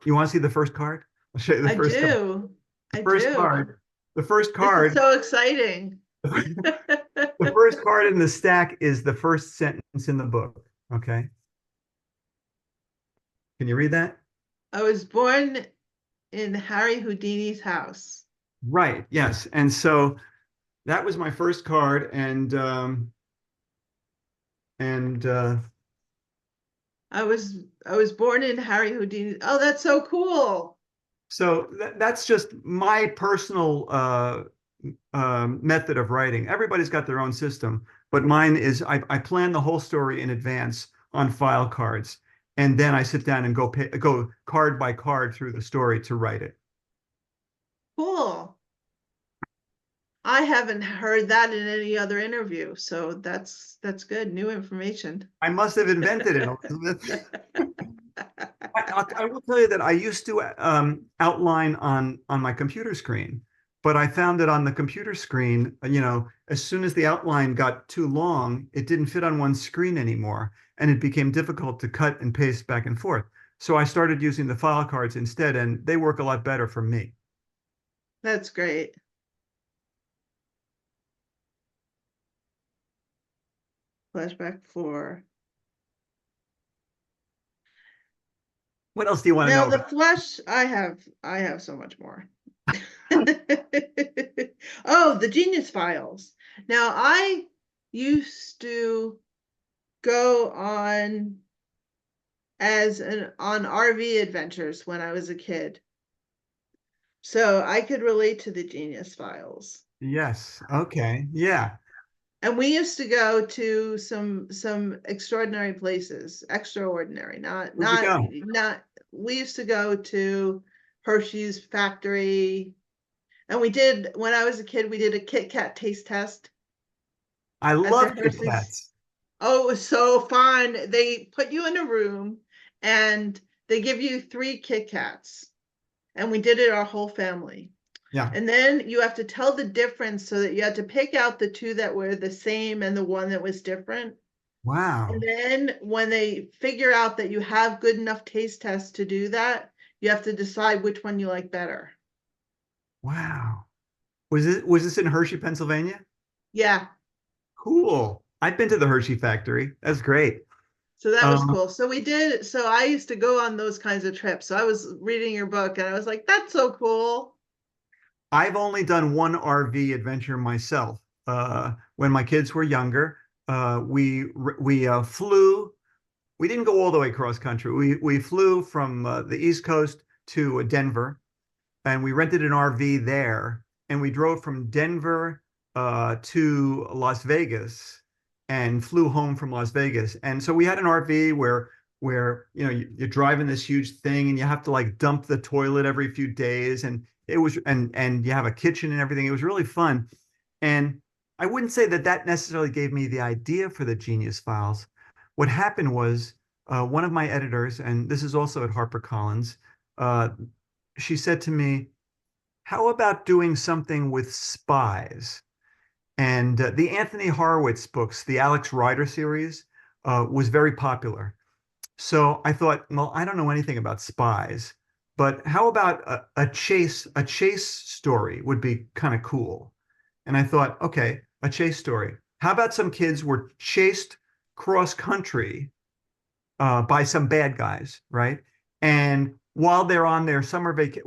you want to see the first card? I'll show you the I first card. do. The I first do. card, the first This is card, so exciting. the first card in the stack is the first sentence in the book. Okay. Can you read that? I was born in Harry Houdini's house. Right. Yes. And so that was my first card, and I was born in Harry Houdini. Oh, that's so cool. so that's just my personal method of writing. Everybody's got their own system, but mine is I plan the whole story in advance on file cards, and then I sit down and go card by card through the story to write it. Cool. I haven't heard that in any other interview, so that's good. New information. I must have invented it, Elizabeth. I will tell you that I used to outline on my computer screen, but I found that on the computer screen, as soon as the outline got too long, it didn't fit on one screen anymore, and it became difficult to cut and paste back and forth. So I started using the file cards instead, and they work a lot better for me. That's great. flashback 4. What else do you want to Now know the about? flesh, I have so much more. Oh, the Genius Files. Now I used to go on RV adventures when I was a kid. So I could relate to the Genius Files. Yes. Okay. Yeah. And we used to go to some extraordinary places, extraordinary, not Where'd you not go? not we used to go to Hershey's factory. And we did, when I was a kid, we did a Kit Kat taste test I at the love Kit Hershey's. Kats. Oh, it was so fun. They put you in a room and they give you 3 Kit Kats. And we did it our whole family. Yeah. And then you have to tell the difference so that you had to pick out the 2 that were the same and the one that was different. And Wow. then when they figure out that you have good enough taste tests to do that, you have to decide which one you like better. Wow. Was this in Hershey, Pennsylvania? Yeah. Cool. I've been to the Hershey factory. That's great. So that was Um, cool. So I used to go on those kinds of trips. So I was reading your book and I was like, that's so cool. I've only done one RV adventure myself. When my kids were younger, we flew. We didn't go all the way cross country. We flew from the East Coast to Denver, and we rented an RV there, and we drove from Denver to Las Vegas, and flew home from Las Vegas. And so we had an RV where you're driving this huge thing, and you have to like dump the toilet every few days, and you have a kitchen and everything. It was really fun, and I wouldn't say that that necessarily gave me the idea for the Genius Files. What happened was one of my editors, and this is also at HarperCollins, uh, she said to me, how about doing something with spies? And the Anthony Horowitz books, the Alex Rider series, was very popular. So I thought, well, I don't know anything about spies, but how about a chase story would be kind of cool. And I thought, okay, a chase story. How about some kids were chased cross country by some bad guys, right? And while they're on their summer vacation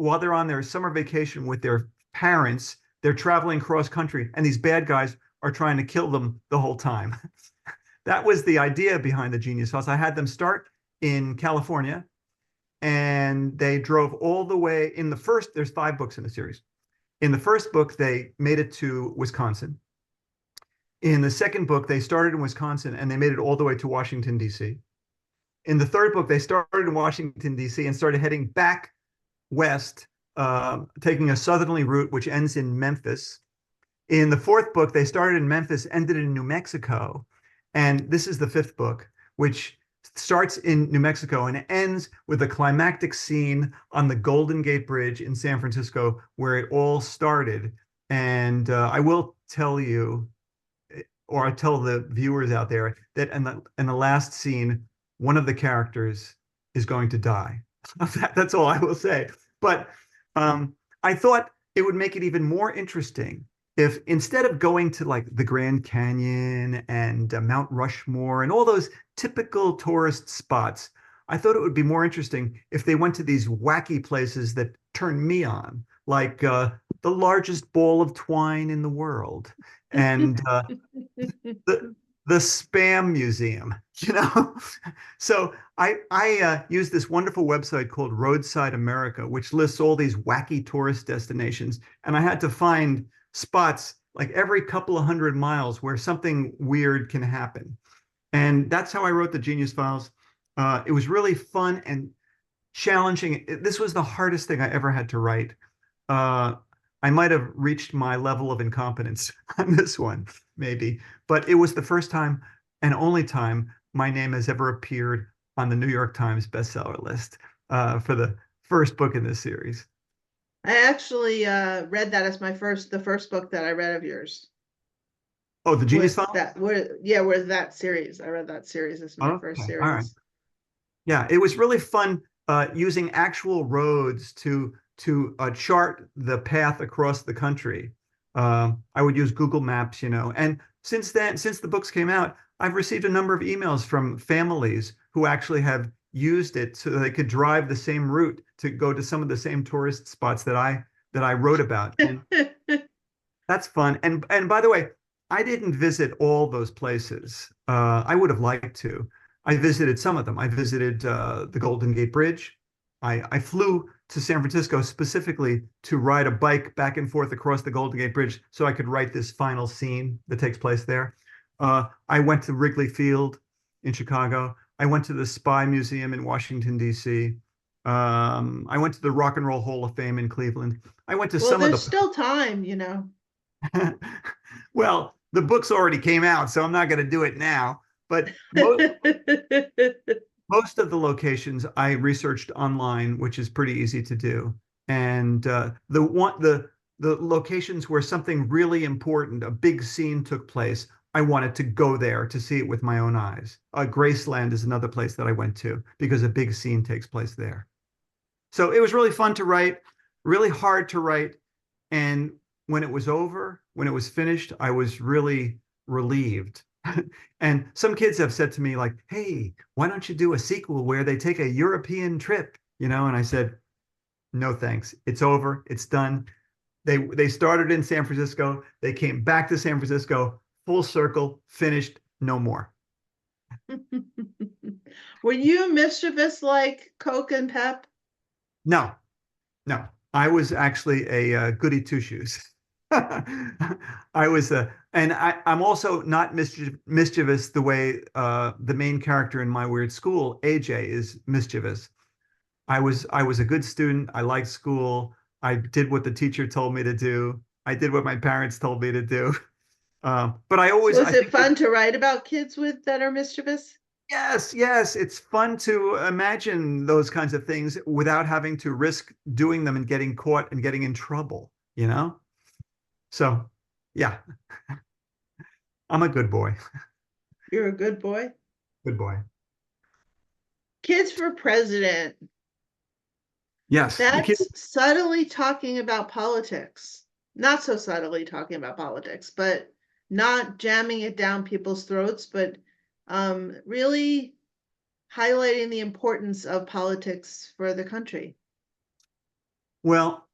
with their parents, they're traveling cross country, and these bad guys are trying to kill them the whole time. That was the idea behind the Genius House. I had them start in California, and they drove all the way. In the first, there's 5 books in the series. In the first book, they made it to Wisconsin. In the second book, they started in Wisconsin and they made it all the way to Washington, D.C. In the third book, they started in Washington, D.C. and started heading back west, taking a southerly route, which ends in Memphis. In the fourth book, they started in Memphis, ended in New Mexico. And this is the fifth book, which starts in New Mexico and ends with a climactic scene on the Golden Gate Bridge in San Francisco, where it all started. And I will tell you, or I tell the viewers out there, that in the last scene, one of the characters is going to die. That's all I will say. But I thought it would make it even more interesting if instead of going to like the Grand Canyon and Mount Rushmore and all those typical tourist spots, I thought it would be more interesting if they went to these wacky places that turn me on, like the largest ball of twine in the world, and the the spam museum, you know. So I use this wonderful website called Roadside America, which lists all these wacky tourist destinations, and I had to find spots like every couple of 100 miles where something weird can happen. And that's how I wrote the Genius Files. It was really fun and challenging. This was the hardest thing I ever had to write. Uh, I might have reached my level of incompetence on this one, maybe, but it was the first time and only time my name has ever appeared on the New York Times bestseller list for the first book in this series. I actually read that as the first book that I read of yours Oh, the Genius was Files? that where yeah, was that series. I read that series as my first Okay, all right. series. Yeah, it was really fun using actual roads to chart the path across the country. I would use Google Maps, and since the books came out, I've received a number of emails from families who actually have used it so they could drive the same route to go to some of the same tourist spots that I wrote about. And that's fun. And by the way, I didn't visit all those places. I would have liked to. I visited some of them. I visited the Golden Gate Bridge. I flew to San Francisco specifically to ride a bike back and forth across the Golden Gate Bridge so I could write this final scene that takes place there. I went to Wrigley Field in Chicago. I went to the Spy Museum in Washington, D.C. I went to the Rock and Roll Hall of Fame in Cleveland. I went to Well, some of there's the still time, you know. well, the books already came out, so I'm not going to do it now. But most of the locations I researched online, which is pretty easy to do. And the locations where something really important, a big scene took place, I wanted to go there to see it with my own eyes. Graceland is another place that I went to because a big scene takes place there. So it was really fun to write, really hard to write. And when it was over, when it was finished, I was really relieved. And some kids have said to me, like, hey, why don't you do a sequel where they take a European trip? And I said, no, thanks. It's over. It's done. They started in San Francisco. They came back to San Francisco, full circle, finished, no more. Were you mischievous like Coke and Pep? No, no. I was actually a goody two shoes. I was and I'm also not mischievous the way the main character in My Weird School, AJ, is mischievous. I was a good student. I liked school. I did what the teacher told me to do. I did what my parents told me to do. But Was I it think that fun to write about kids with that are mischievous? yes, yes, it's fun to imagine those kinds of things without having to risk doing them and getting caught and getting in trouble. So, yeah, I'm a good boy. You're a good boy. Good boy. Kids for President. Yes, the kid. That's subtly talking about politics. Not so subtly talking about politics, but not jamming it down people's throats, but really highlighting the importance of politics for the country. Well,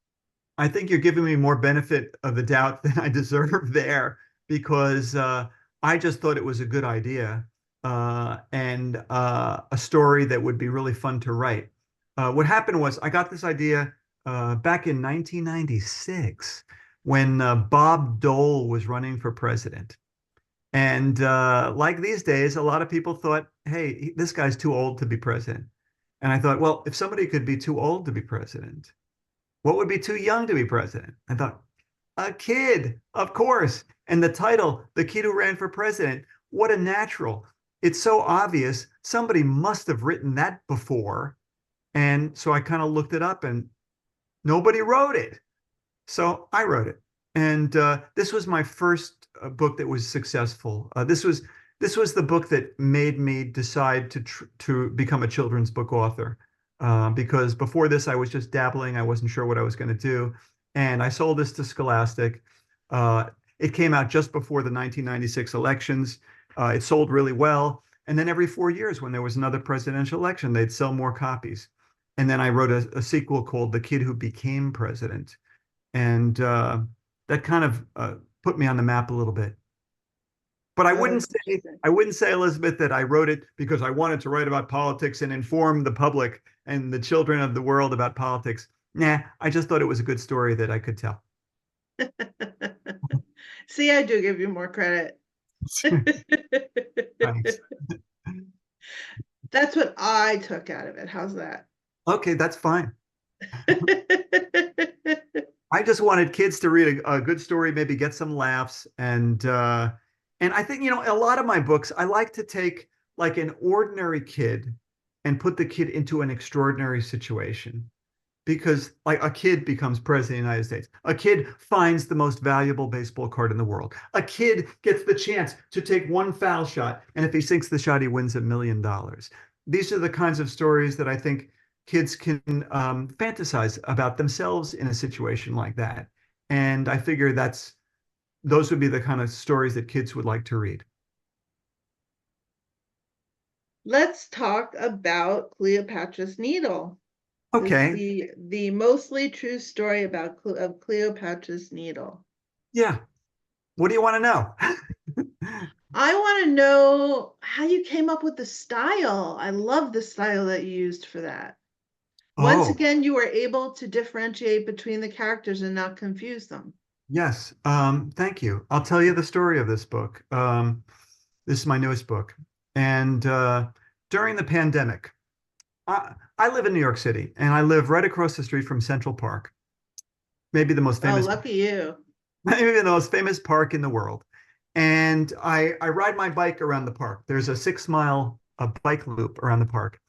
I think you're giving me more benefit of the doubt than I deserve there because I just thought it was a good idea and a story that would be really fun to write. What happened was I got this idea back in 1996 when Bob Dole was running for president. And like these days, a lot of people thought, hey, this guy's too old to be president. And I thought, well, if somebody could be too old to be president, what would be too young to be president? I thought, a kid, of course. And the title, The Kid Who Ran for President, what a natural. It's so obvious. Somebody must have written that before. And so I kind of looked it up and nobody wrote it. So I wrote it. And this was my first book that was successful. This was the book that made me decide to become a children's book author. Because before this, I was just dabbling. I wasn't sure what I was going to do. And I sold this to Scholastic. It came out just before the 1996 elections. It sold really well. And then every 4 years, when there was another presidential election, they'd sell more copies. And then I wrote a sequel called The Kid Who Became President. And that kind of put me on the map a little bit. But Oh, I wouldn't say, Elizabeth, that I wrote it because I wanted to write about politics and inform the public and the children of the world about politics. Nah, I just thought it was a good story that I could tell. see, I do give you more credit. Thanks. That's what I took out of it. How's that? Okay, that's fine. I just wanted kids to read a good story, maybe get some laughs, and I think a lot of my books I like to take like an ordinary kid and put the kid into an extraordinary situation because like a kid becomes president of the United States. A kid finds the most valuable baseball card in the world. A kid gets the chance to take one foul shot, and if he sinks the shot, he wins $1 million. These are the kinds of stories that I think kids can fantasize about themselves in a situation like that. And I figure those would be the kind of stories that kids would like to read. let's talk about Cleopatra's Needle. Okay. The mostly true story about of Cleopatra's Needle. Yeah. What do you want to know? I want to know how you came up with the style. I love the style that you used for that. Once Oh, again, you were able to differentiate between the characters and not confuse them. yes. Thank you. I'll tell you the story of this book. This is my newest book. And during the pandemic, I live in New York City and I live right across the street from Central Park, maybe the most Oh, famous, lucky you. maybe the most famous park in the world. And I ride my bike around the park. There's a 6 mile bike loop around the park.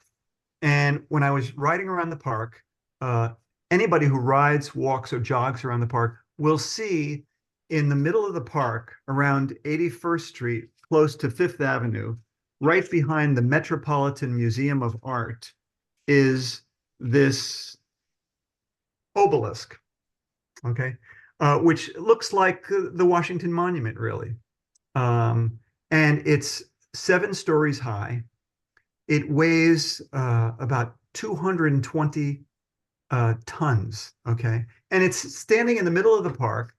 And when I was riding around the park, uh, anybody who rides, walks, or jogs around the park will see in the middle of the park around 81st Street, close to Fifth Avenue, right behind the Metropolitan Museum of Art, is this obelisk, okay, which looks like the Washington Monument, really. Um, and it's 7 stories high. It weighs about 220 tons. Okay. And it's standing in the middle of the park,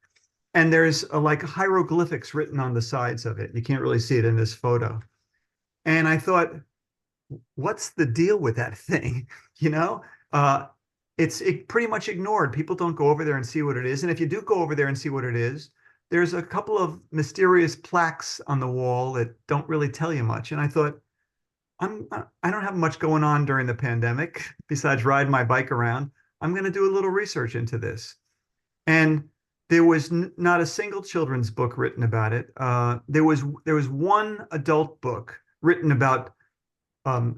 and there's like hieroglyphics written on the sides of it. You can't really see it in this photo. And I thought, what's the deal with that thing? You know, uh, it's pretty much ignored. People don't go over there and see what it is. And if you do go over there and see what it is, there's a couple of mysterious plaques on the wall that don't really tell you much. And I thought, I don't have much going on during the pandemic besides ride my bike around. I'm going to do a little research into this. And there was not a single children's book written about it. There was one adult book written about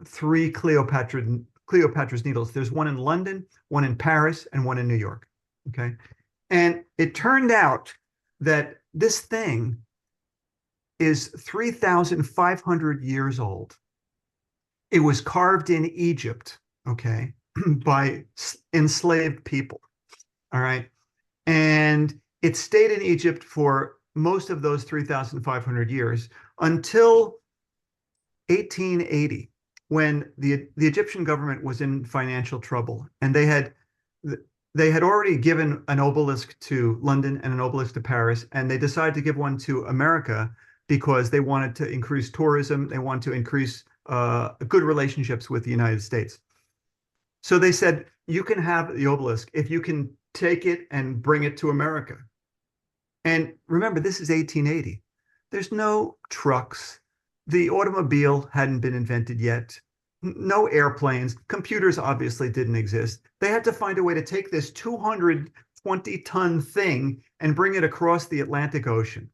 three Cleopatra's needles. There's one in London, one in Paris, and one in New York. Okay, and it turned out that this thing is 3,500 years old. It was carved in Egypt, okay, by enslaved people. All right. And it stayed in Egypt for most of those 3,500 years until 1880, when the Egyptian government was in financial trouble. And they had already given an obelisk to London and an obelisk to Paris, and they decided to give one to America because they wanted to increase tourism. They wanted to increase good relationships with the United States. So they said, you can have the obelisk if you can take it and bring it to America. And remember, this is 1880. There's no trucks. The automobile hadn't been invented yet. No airplanes. Computers obviously didn't exist. They had to find a way to take this 220-ton thing and bring it across the Atlantic Ocean.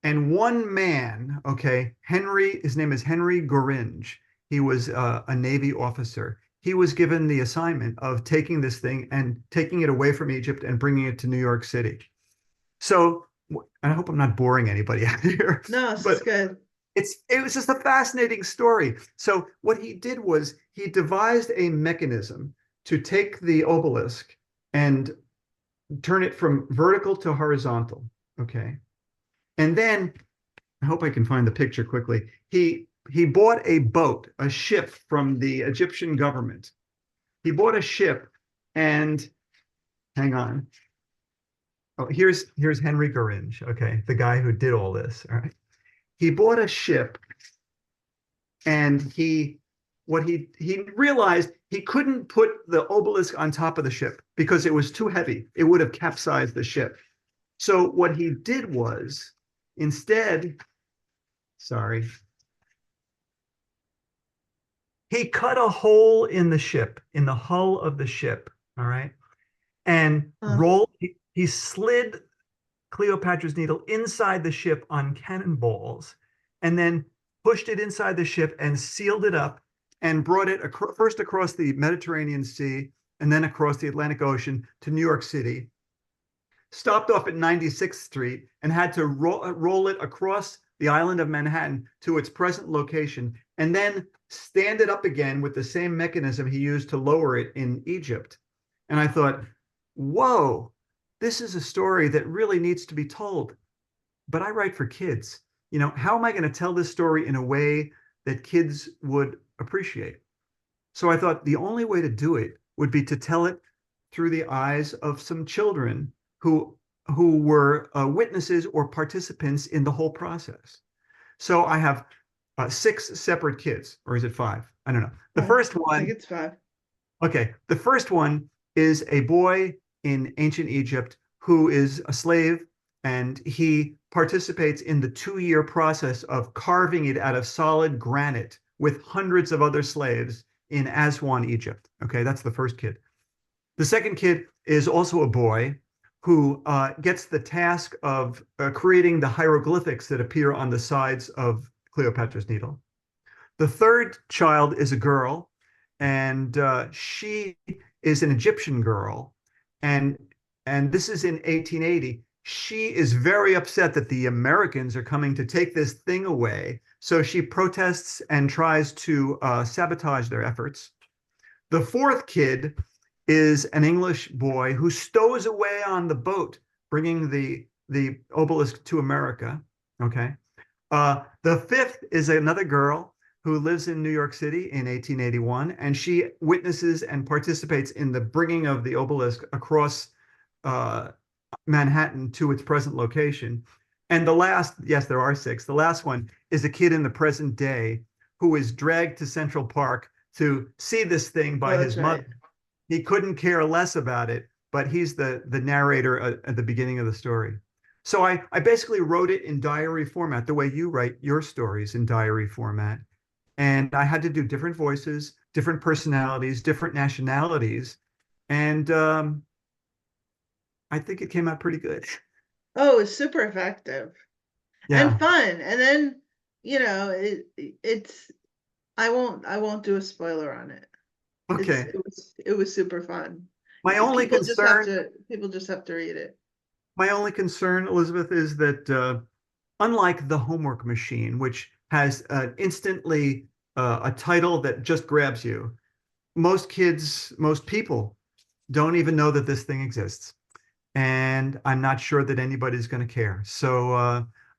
And one man, okay, his name is Henry Goringe. He was a Navy officer. He was given the assignment of taking this thing and taking it away from Egypt and bringing it to New York City. So, and I hope I'm not boring anybody out here, No, this is but good. it was just a fascinating story. So what he did was he devised a mechanism to take the obelisk and turn it from vertical to horizontal. Okay. And then I hope I can find the picture quickly. He bought a boat, a ship from the Egyptian government. He bought a ship, and hang on. Oh, here's Henry Goringe, okay, the guy who did all this. All right. He bought a ship, and he realized he couldn't put the obelisk on top of the ship because it was too heavy. It would have capsized the ship. So what he did was instead, sorry, he cut a hole in the ship, in the hull of the ship, all right, and he slid Cleopatra's Needle inside the ship on cannonballs, and then pushed it inside the ship and sealed it up and brought it first across the Mediterranean Sea and then across the Atlantic Ocean to New York City. Stopped off at 96th Street and had to roll it across the island of Manhattan to its present location, and then stand it up again with the same mechanism he used to lower it in Egypt. And I thought, whoa, this is a story that really needs to be told. But I write for kids. How am I going to tell this story in a way that kids would appreciate. So I thought the only way to do it would be to tell it through the eyes of some children who were witnesses or participants in the whole process. So I have six separate kids, or is it five? I don't know. The I first think one, it's five. okay, the first one is a boy in ancient Egypt who is a slave, and he participates in the 2 year process of carving it out of solid granite with hundreds of other slaves in Aswan, Egypt. Okay, that's the first kid. The second kid is also a boy who gets the task of creating the hieroglyphics that appear on the sides of Cleopatra's Needle. The third child is a girl, and she is an Egyptian girl, and and this is in 1880. She is very upset that the Americans are coming to take this thing away, so she protests and tries to sabotage their efforts. The fourth kid is an English boy who stows away on the boat, bringing the obelisk to America. Okay. The fifth is another girl who lives in New York City in 1881, and she witnesses and participates in the bringing of the obelisk across uh, Manhattan to its present location. And the last, yes, there are six. The last one is a kid in the present day who is dragged to Central Park to see this thing by Oh, that's his mother. right. He couldn't care less about it, but he's the narrator at the beginning of the story. So I basically wrote it in diary format, the way you write your stories in diary format. And I had to do different voices, different personalities, different nationalities. And I think it came out pretty good. Oh, it's super effective and Yeah. fun. And then, it's I won't do a spoiler on it. It's Okay. it was super fun. My only concern, People just have to read it. my only concern, Elizabeth, is that unlike the homework machine, which has instantly a title that just grabs you, most kids, most people don't even know that this thing exists. And I'm not sure that anybody's going to care. So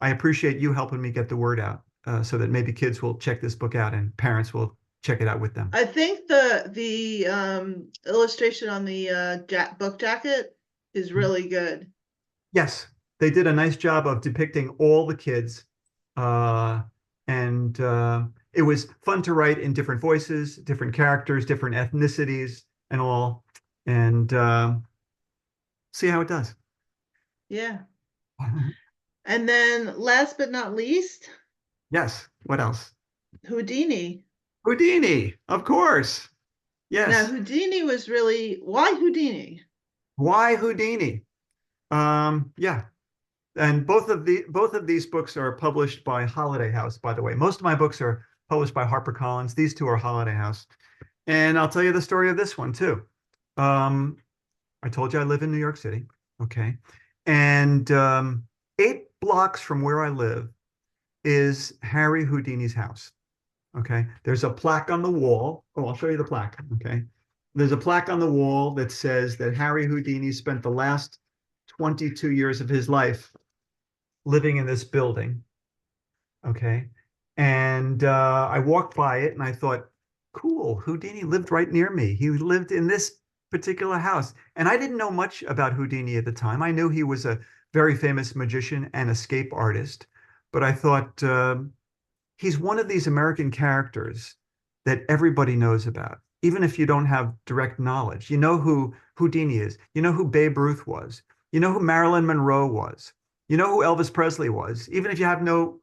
I appreciate you helping me get the word out so that maybe kids will check this book out and parents will check it out with them. I think the illustration on the book jacket is really good. Yes, they did a nice job of depicting all the kids. Uh, and it was fun to write in different voices, different characters, different ethnicities, and all. And see how it does. Yeah. And then last but not least, Yes. What else? Houdini. Houdini, of course. Now, Yes. Houdini was really, why Houdini? Why Houdini? Yeah. And both of these books are published by Holiday House, by the way. Most of my books are published by HarperCollins. These two are Holiday House. And I'll tell you the story of this one too. Um, I told you I live in New York City. Okay. And 8 blocks from where I live is Harry Houdini's house. Okay. There's a plaque on the wall. Oh, I'll show you the plaque. Okay. There's a plaque on the wall that says that Harry Houdini spent the last 22 years of his life living in this building. Okay. And I walked by it and I thought, cool, Houdini lived right near me. He lived in this particular house. And I didn't know much about Houdini at the time. I knew he was a very famous magician and escape artist. But I thought, he's one of these American characters that everybody knows about, even if you don't have direct knowledge. You know who Houdini is. You know who Babe Ruth was. You know who Marilyn Monroe was. You know who Elvis Presley was, even if you have no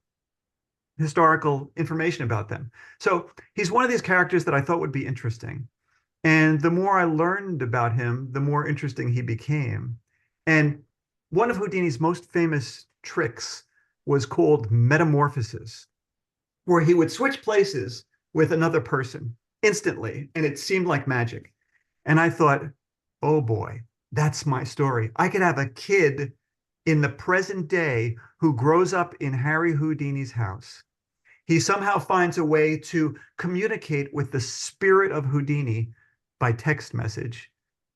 historical information about them. So he's one of these characters that I thought would be interesting. And the more I learned about him, the more interesting he became. And one of Houdini's most famous tricks was called metamorphosis, where he would switch places with another person instantly, and it seemed like magic. And I thought, oh boy, that's my story. I could have a kid in the present day who grows up in Harry Houdini's house. He somehow finds a way to communicate with the spirit of Houdini by text message.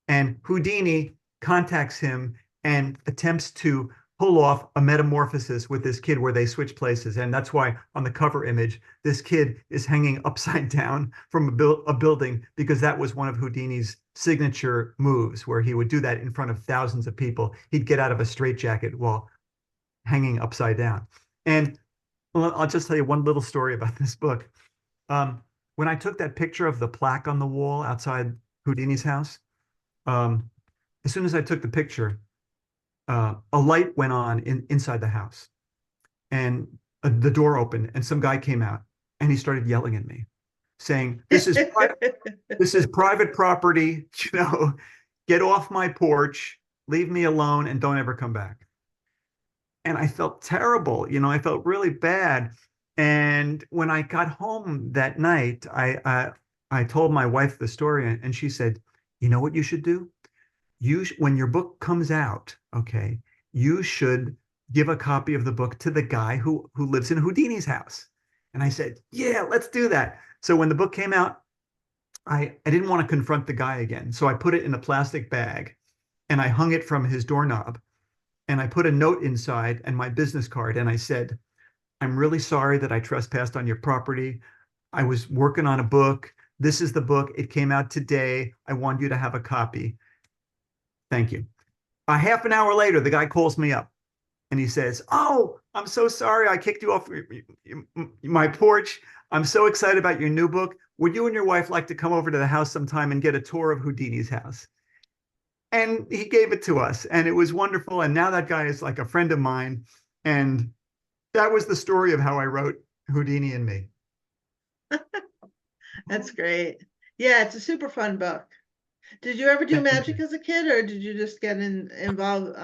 And Houdini contacts him and attempts to pull off a metamorphosis with this kid where they switch places. And that's why on the cover image, this kid is hanging upside down from a building, because that was one of Houdini's signature moves, where he would do that in front of thousands of people. He'd get out of a straitjacket while hanging upside down. And I'll just tell you one little story about this book. Um, when I took that picture of the plaque on the wall outside Houdini's house, um, as soon as I took the picture, a light went on inside the house, and the door opened, and some guy came out, and he started yelling at me, saying, this is private property. You know, get off my porch, leave me alone, and don't ever come back. And I felt terrible. You know, I felt really bad. And when I got home that night, I told my wife the story, and she said, "You know what you should do? When your book comes out, okay, you should give a copy of the book to the guy who lives in Houdini's house." And I said, "Yeah, let's do that." So when the book came out, I didn't want to confront the guy again. So I put it in a plastic bag, and I hung it from his doorknob, and I put a note inside and my business card, and I said, "I'm really sorry that I trespassed on your property. I was working on a book. This is the book. It came out today. I want you to have a copy. Thank you." A half an hour later, the guy calls me up, and he says, "Oh, I'm so sorry. I kicked you off my porch. I'm so excited about your new book. Would you and your wife like to come over to the house sometime and get a tour of Houdini's house?" And he gave it to us, and it was wonderful. And now that guy is like a friend of mine. And that was the story of how I wrote Houdini and Me. That's great. Yeah, it's a super fun book. Did you ever do magic as a kid, or did you just get involved,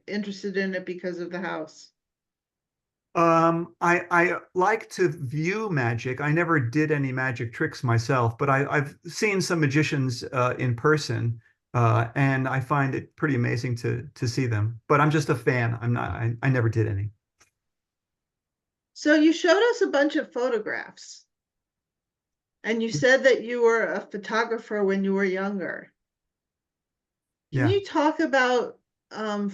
interested in it because of the house? I like to view magic. I never did any magic tricks myself, but I've seen some magicians in person, and I find it pretty amazing to see them. But I'm just a fan. I'm not. I never did any. So you showed us a bunch of photographs, and you said that you were a photographer when you were younger. Can Yeah, you talk about,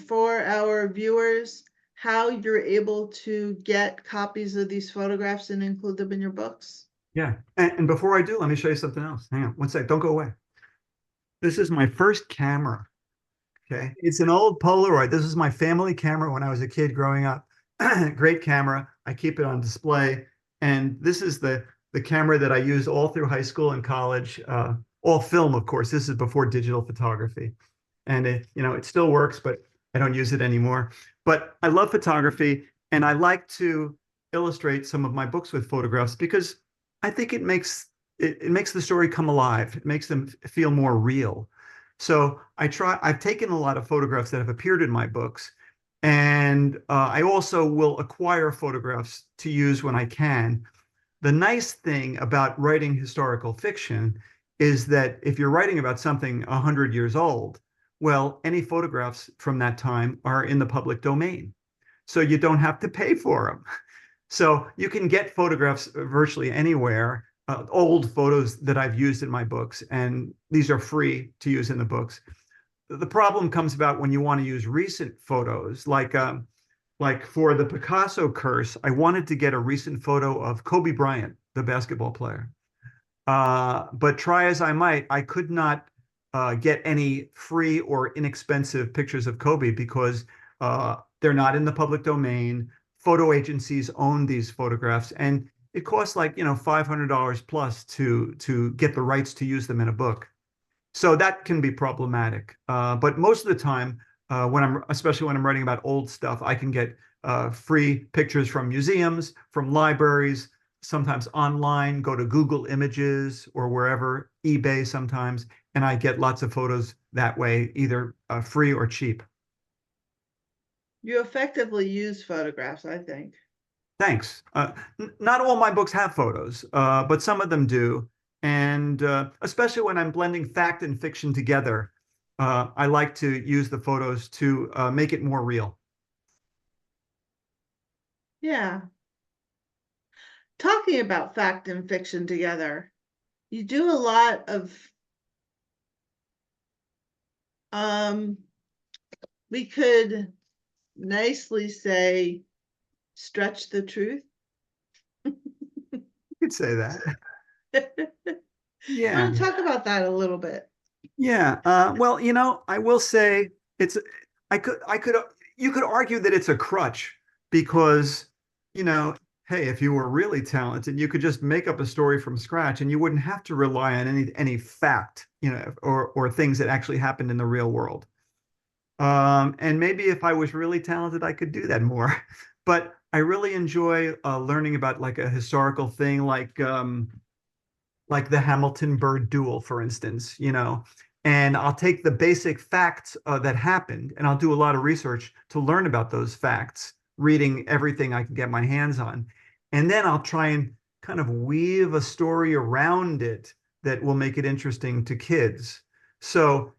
for our viewers, how you're able to get copies of these photographs and include them in your books? yeah. And before I do, let me show you something else. Hang on one sec. Don't go away. This is my first camera. Okay. It's an old Polaroid. This is my family camera when I was a kid growing up. Great camera. I keep it on display. And this is the camera that I used all through high school and college. All film, of course. This is before digital photography. And it still works, but I don't use it anymore. But I love photography, and I like to illustrate some of my books with photographs, because I think it makes the story come alive. It makes them feel more real. So I've taken a lot of photographs that have appeared in my books, and I also will acquire photographs to use when I can. The nice thing about writing historical fiction is that if you're writing about something 100 years old, well, any photographs from that time are in the public domain. So you don't have to pay for them. So you can get photographs virtually anywhere, old photos that I've used in my books, and these are free to use in the books. The problem comes about when you want to use recent photos, like for the Picasso curse, I wanted to get a recent photo of Kobe Bryant, the basketball player. But try as I might, I could not get any free or inexpensive pictures of Kobe, because they're not in the public domain. Photo agencies own these photographs, and it costs like $500 plus to get the rights to use them in a book. So that can be problematic. But most of the time, especially when I'm writing about old stuff, I can get free pictures from museums, from libraries, sometimes online, go to Google Images or wherever, eBay sometimes, and I get lots of photos that way, either free or cheap. You effectively use photographs, I think. Thanks. Not all my books have photos, but some of them do. And especially when I'm blending fact and fiction together, I like to use the photos to make it more real. Yeah. Talking about fact and fiction together, you do a lot of, um, we could nicely say, stretch the truth. You could say that. I Yeah. want to talk about that a little bit. Yeah. Well, I will say it's, you could argue that it's a crutch because, you know, hey, if you were really talented, you could just make up a story from scratch and you wouldn't have to rely on any fact, or things that actually happened in the real world. And maybe if I was really talented, I could do that more. But I really enjoy learning about like a historical thing, like the Hamilton Bird duel, for instance, and I'll take the basic facts that happened and I'll do a lot of research to learn about those facts, reading everything I can get my hands on. And then I'll try and kind of weave a story around it that will make it interesting to kids. So,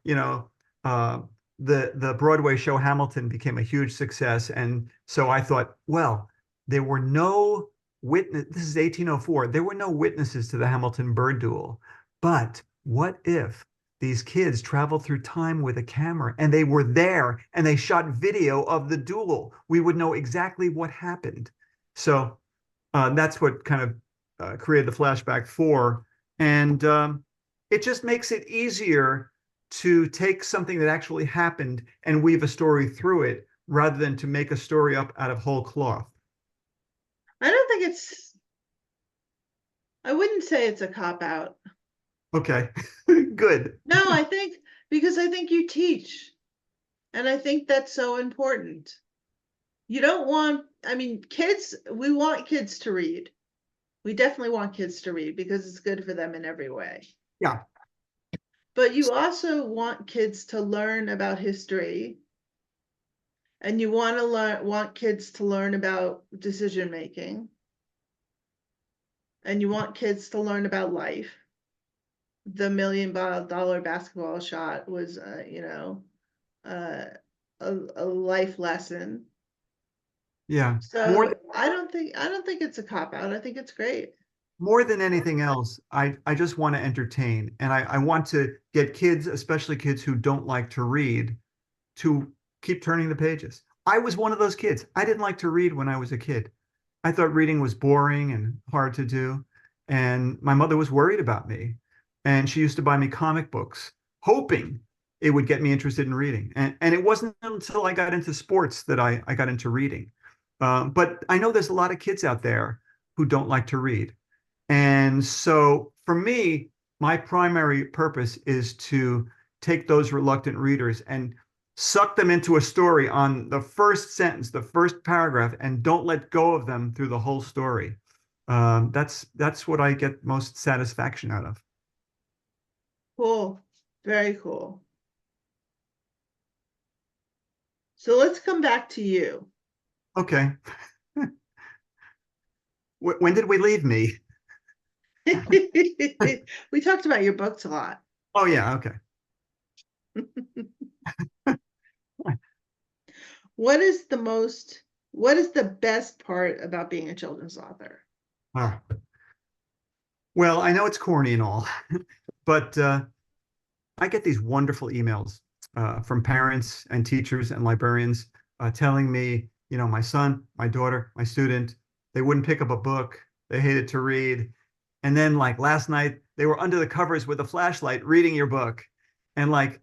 uh, the Broadway show Hamilton became a huge success. And so I thought, well, there were no this is 1804. There were no witnesses to the Hamilton bird duel. But what if these kids traveled through time with a camera and they were there and they shot video of the duel? We would know exactly what happened. So that's what kind of created the flashback for. And it just makes it easier to take something that actually happened and weave a story through it rather than to make a story up out of whole cloth. I don't think I wouldn't say it's a cop out. Okay, good. No, because I think you teach. And I think that's so important. You don't want, I mean, we want kids to read. We definitely want kids to read because it's good for them in every way. Yeah, But you also want kids to learn about history, and you want kids to learn about decision making, and you want kids to learn about life. The $1 million basketball shot was, uh, a life lesson. yeah. So I don't think it's a cop out. I think it's great. More than anything else, I just want to entertain, and I want to get kids, especially kids who don't like to read, to keep turning the pages. I was one of those kids. I didn't like to read when I was a kid. I thought reading was boring and hard to do. And my mother was worried about me. And she used to buy me comic books, hoping it would get me interested in reading. And it wasn't until I got into sports that I got into reading. But I know there's a lot of kids out there who don't like to read. And so for me, my primary purpose is to take those reluctant readers and suck them into a story on the first sentence, the first paragraph, and don't let go of them through the whole story. That's what I get most satisfaction out of. Cool. Very cool. So let's come back to you. Okay. When did we leave me? We talked about your books a lot. Oh yeah, okay. What is the best part about being a children's author? Ah, well, I know it's corny and all, but I get these wonderful emails from parents and teachers and librarians telling me, my son, my daughter, my student, they wouldn't pick up a book. They hated to read. And then, like last night, they were under the covers with a flashlight reading your book. And like,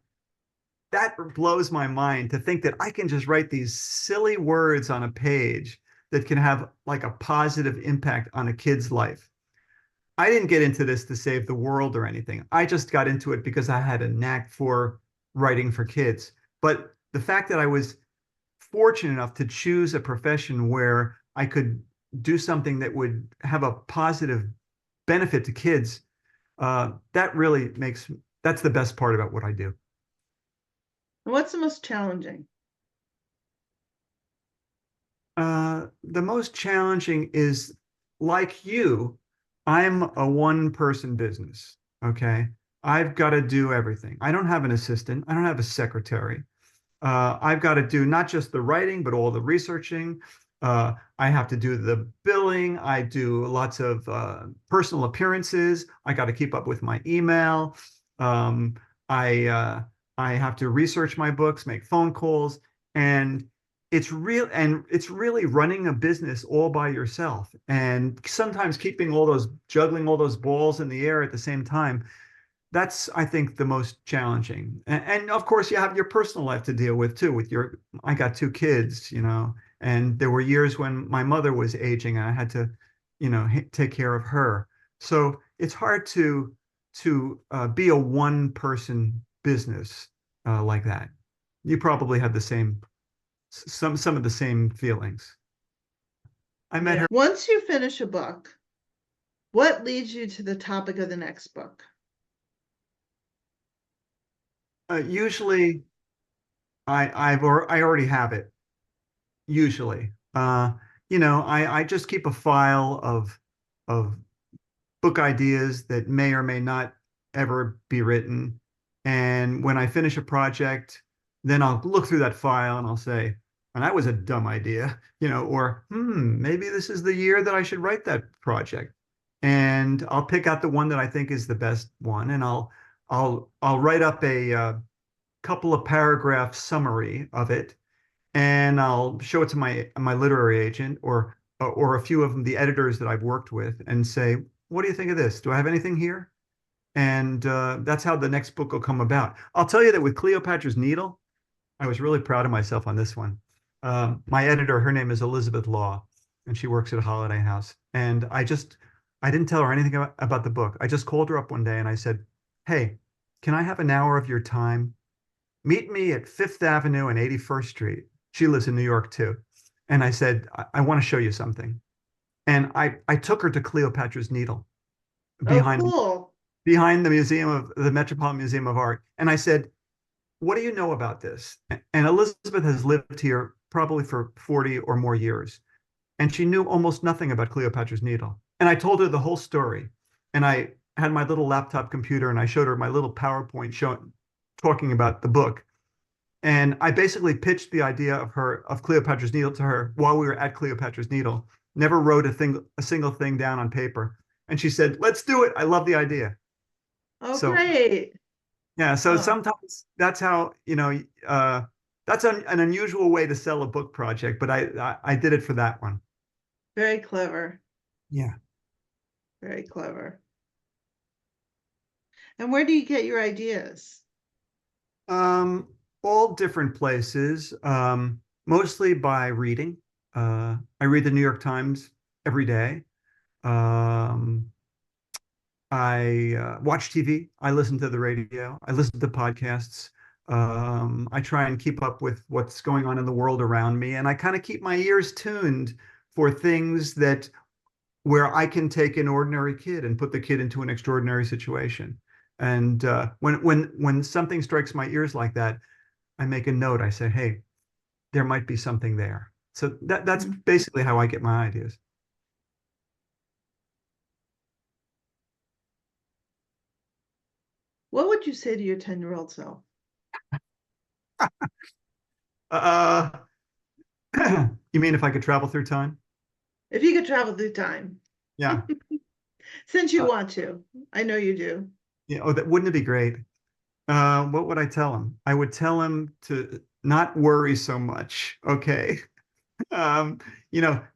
that blows my mind to think that I can just write these silly words on a page that can have like a positive impact on a kid's life. I didn't get into this to save the world or anything. I just got into it because I had a knack for writing for kids. But the fact that I was fortunate enough to choose a profession where I could do something that would have a positive benefit to kids, that really that's the best part about what I do. And what's the most challenging? The most challenging is like you, I'm a one person business. Okay. I've got to do everything. I don't have an assistant, I don't have a secretary. I've got to do not just the writing, but all the researching. I have to do the billing. I do lots of personal appearances. I got to keep up with my email. I I have to research my books, make phone calls, and it's really running a business all by yourself, and sometimes keeping all those juggling all those balls in the air at the same time. That's, I think, the most challenging. And of course, you have your personal life to deal with too. I got two kids, and there were years when my mother was aging and I had to, take care of her. So it's hard to be a one person business like that. You probably had the same some of the same feelings. I met Yeah. her Once you finish a book, what leads you to the topic of the next book? usually I already have it usually. I just keep a file of book ideas that may or may not ever be written. And when I finish a project, then I'll look through that file and I'll say, and that was a dumb idea, or maybe this is the year that I should write that project. And I'll pick out the one that I think is the best one, and I'll write up a couple of paragraph summary of it, and I'll show it to my literary agent or a few of them, the editors that I've worked with, and say, "What do you think of this? Do I have anything here?" And that's how the next book will come about. I'll tell you that with Cleopatra's Needle, I was really proud of myself on this one. My editor, her name is Elisabeth Law, and she works at Holiday House. And I didn't tell her anything about the book. I just called her up one day and I said, "Hey, can I have an hour of your time? Meet me at Fifth Avenue and 81st Street." She lives in New York too. And I said, I want to show you something. And I took her to Cleopatra's Needle Oh, behind cool. behind the Metropolitan Museum of Art. And I said, "What do you know about this?" And Elizabeth has lived here probably for 40 or more years. And she knew almost nothing about Cleopatra's Needle. And I told her the whole story. And I had my little laptop computer and I showed her my little PowerPoint showing talking about the book. And I basically pitched the idea of Cleopatra's Needle to her while we were at Cleopatra's Needle. Never wrote a single thing down on paper. And she said, "Let's do it. I love the idea." Oh, So great. yeah, so Oh, sometimes that's how, that's an unusual way to sell a book project, but I did it for that one. very clever. Yeah. Very clever. And where do you get your ideas? Um, all different places, mostly by reading. I read the New York Times every day. Um, I watch TV. I listen to the radio. I listen to podcasts. I try and keep up with what's going on in the world around me, and I kind of keep my ears tuned for things that where I can take an ordinary kid and put the kid into an extraordinary situation. And when something strikes my ears like that, I make a note. I say, "Hey, there might be something there." So that's Mhm. basically how I get my ideas. What would you say to your 10-year-old self? Uh, you mean if I could travel through time? If you could travel through time, Yeah. since you Uh, want to, I know you do. yeah. Oh, that wouldn't it be great? What would I tell him? I would tell him to not worry so much. Okay. Um,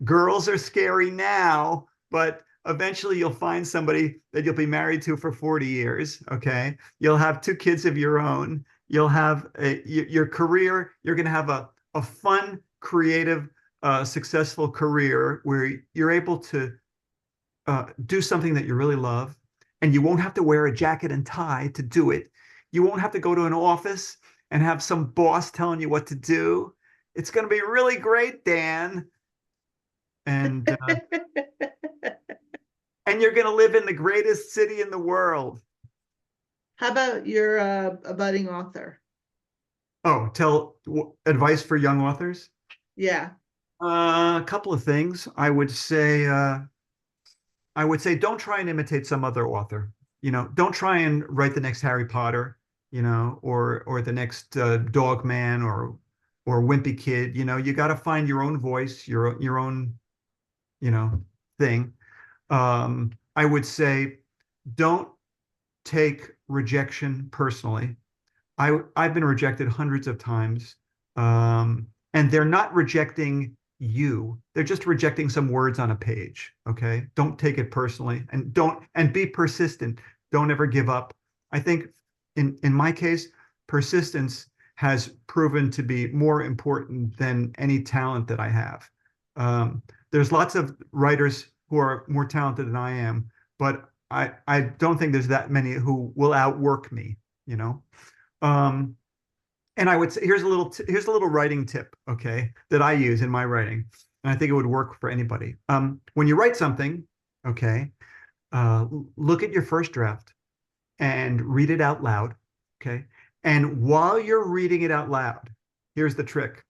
girls are scary now, but eventually you'll find somebody that you'll be married to for 40 years. Okay. You'll have two kids of your own. You'll have your career. You're going to have a fun, creative, successful career where you're able to do something that you really love, and you won't have to wear a jacket and tie to do it. You won't have to go to an office and have some boss telling you what to do. It's going to be really great, Dan. And and you're going to live in the greatest city in the world. How about you're a budding author? Oh, tell advice for young authors. Yeah. A couple of things. I would say don't try and imitate some other author. Don't try and write the next Harry Potter, or the next Dog Man or Wimpy Kid. You got to find your own voice, your own, thing. I would say don't take rejection personally. I've been rejected hundreds of times. and they're not rejecting you. They're just rejecting some words on a page. Okay. Don't take it personally and be persistent. Don't ever give up. I think in my case, persistence has proven to be more important than any talent that I have. There's lots of writers who are more talented than I am, but I don't think there's that many who will outwork me, you know? Um, and I would say here's a little writing tip, okay, that I use in my writing, and I think it would work for anybody. When you write something, okay, uh, look at your first draft and read it out loud, okay, and while you're reading it out loud, here's the trick: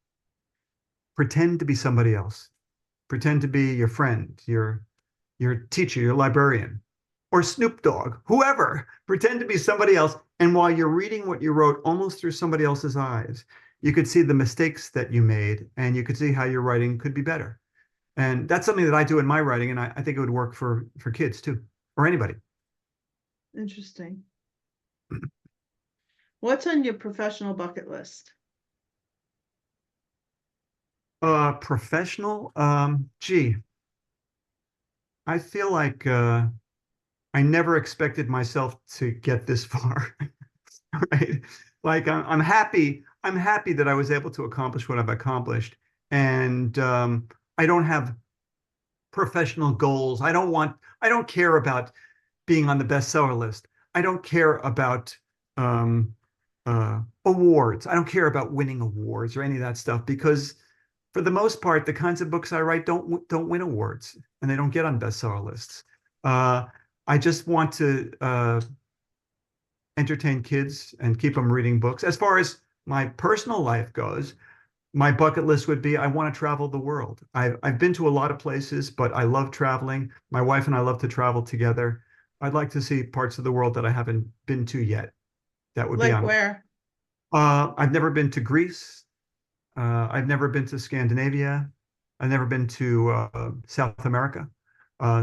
pretend to be somebody else. Pretend to be your friend, your teacher, your librarian, or Snoop Dogg, whoever. Pretend to be somebody else. And while you're reading what you wrote almost through somebody else's eyes, you could see the mistakes that you made and you could see how your writing could be better. And that's something that I do in my writing. And I think it would work for kids too, or anybody. Interesting. What's on your professional bucket list? Professional, gee, I feel like I never expected myself to get this far. Right? Like I'm happy. I'm happy that I was able to accomplish what I've accomplished, and I don't have professional goals. I don't care about being on the bestseller list. I don't care about um, awards. I don't care about winning awards or any of that stuff because, for the most part, the kinds of books I write don't win awards and they don't get on bestseller lists. Uh, I just want to entertain kids and keep them reading books. As far as my personal life goes, my bucket list would be I want to travel the world. I've been to a lot of places, but I love traveling. My wife and I love to travel together. I'd like to see parts of the world that I haven't been to yet. That would be Like on. where? I've never been to Greece. I've never been to Scandinavia. I've never been to South America.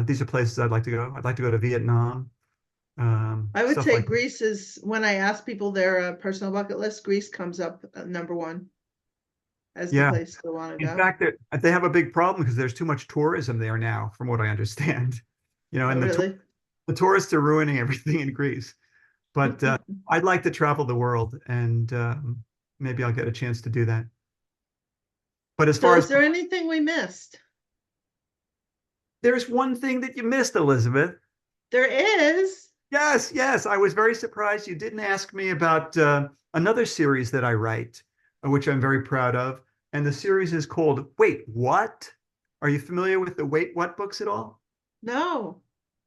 These are places I'd like to go. I'd like to go to Vietnam, I would stuff say like that. Greece is, when I ask people their personal bucket list, Greece comes up number one as the Yeah. place to want to In go. fact, they have a big problem because there's too much tourism there now, from what I understand. Oh, And really? the tourists are ruining everything in Greece. But I'd like to travel the world, and maybe I'll get a chance to do that. But as So far is as there anything we missed? there's one thing that you missed, Elizabeth. There is. Yes, yes. I was very surprised you didn't ask me about another series that I write, which I'm very proud of. And the series is called Wait, What? Are you familiar with the Wait, What books at all? No,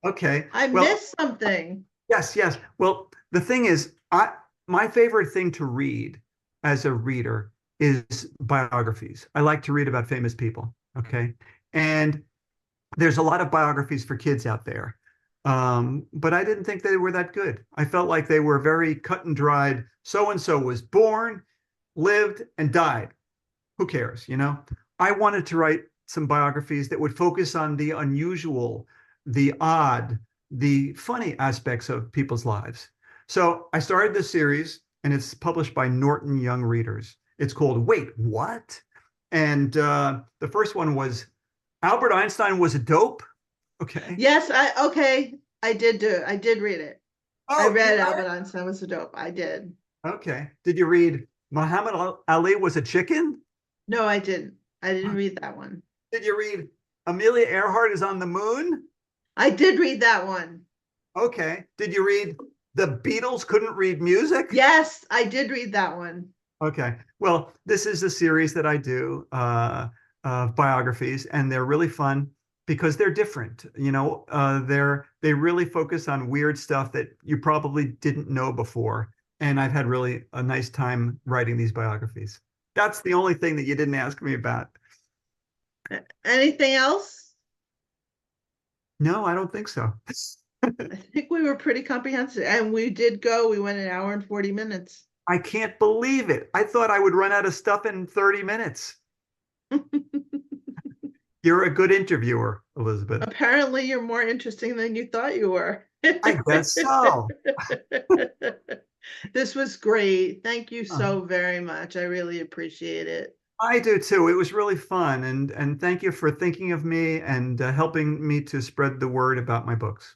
Okay. I Well, missed something. yes, yes. Well, the thing is, I my favorite thing to read as a reader is biographies. I like to read about famous people. Okay. And there's a lot of biographies for kids out there. But I didn't think they were that good. I felt like they were very cut and dried. So and so was born, lived, and died. Who cares, you know? I wanted to write some biographies that would focus on the unusual, the odd, the funny aspects of people's lives. So I started this series, and it's published by Norton Young Readers. It's called Wait, What? And the first one was Albert Einstein was a dope. Okay. Yes, okay. I did do it. I did read it. I Oh, you read read Albert it? Einstein was a dope. I did. Okay. Did you read Muhammad Ali was a chicken? No, I didn't. I didn't read that one. Did you read Amelia Earhart is on the moon? I did read that one. Okay. Did you read The Beatles couldn't read music? Yes, I did read that one. Okay. Well, this is a series that I do of biographies, and they're really fun because they're different. They really focus on weird stuff that you probably didn't know before. And I've had really a nice time writing these biographies. That's the only thing that you didn't ask me about. Anything else? No, I don't think so. I think we were pretty comprehensive, and we did go. We went an hour and 40 minutes. I can't believe it. I thought I would run out of stuff in 30 minutes. You're a good interviewer, Elizabeth. Apparently, you're more interesting than you thought you were. I guess so. This was great. Thank you Uh, so very much. I really appreciate it. I do too. It was really fun, and thank you for thinking of me and helping me to spread the word about my books.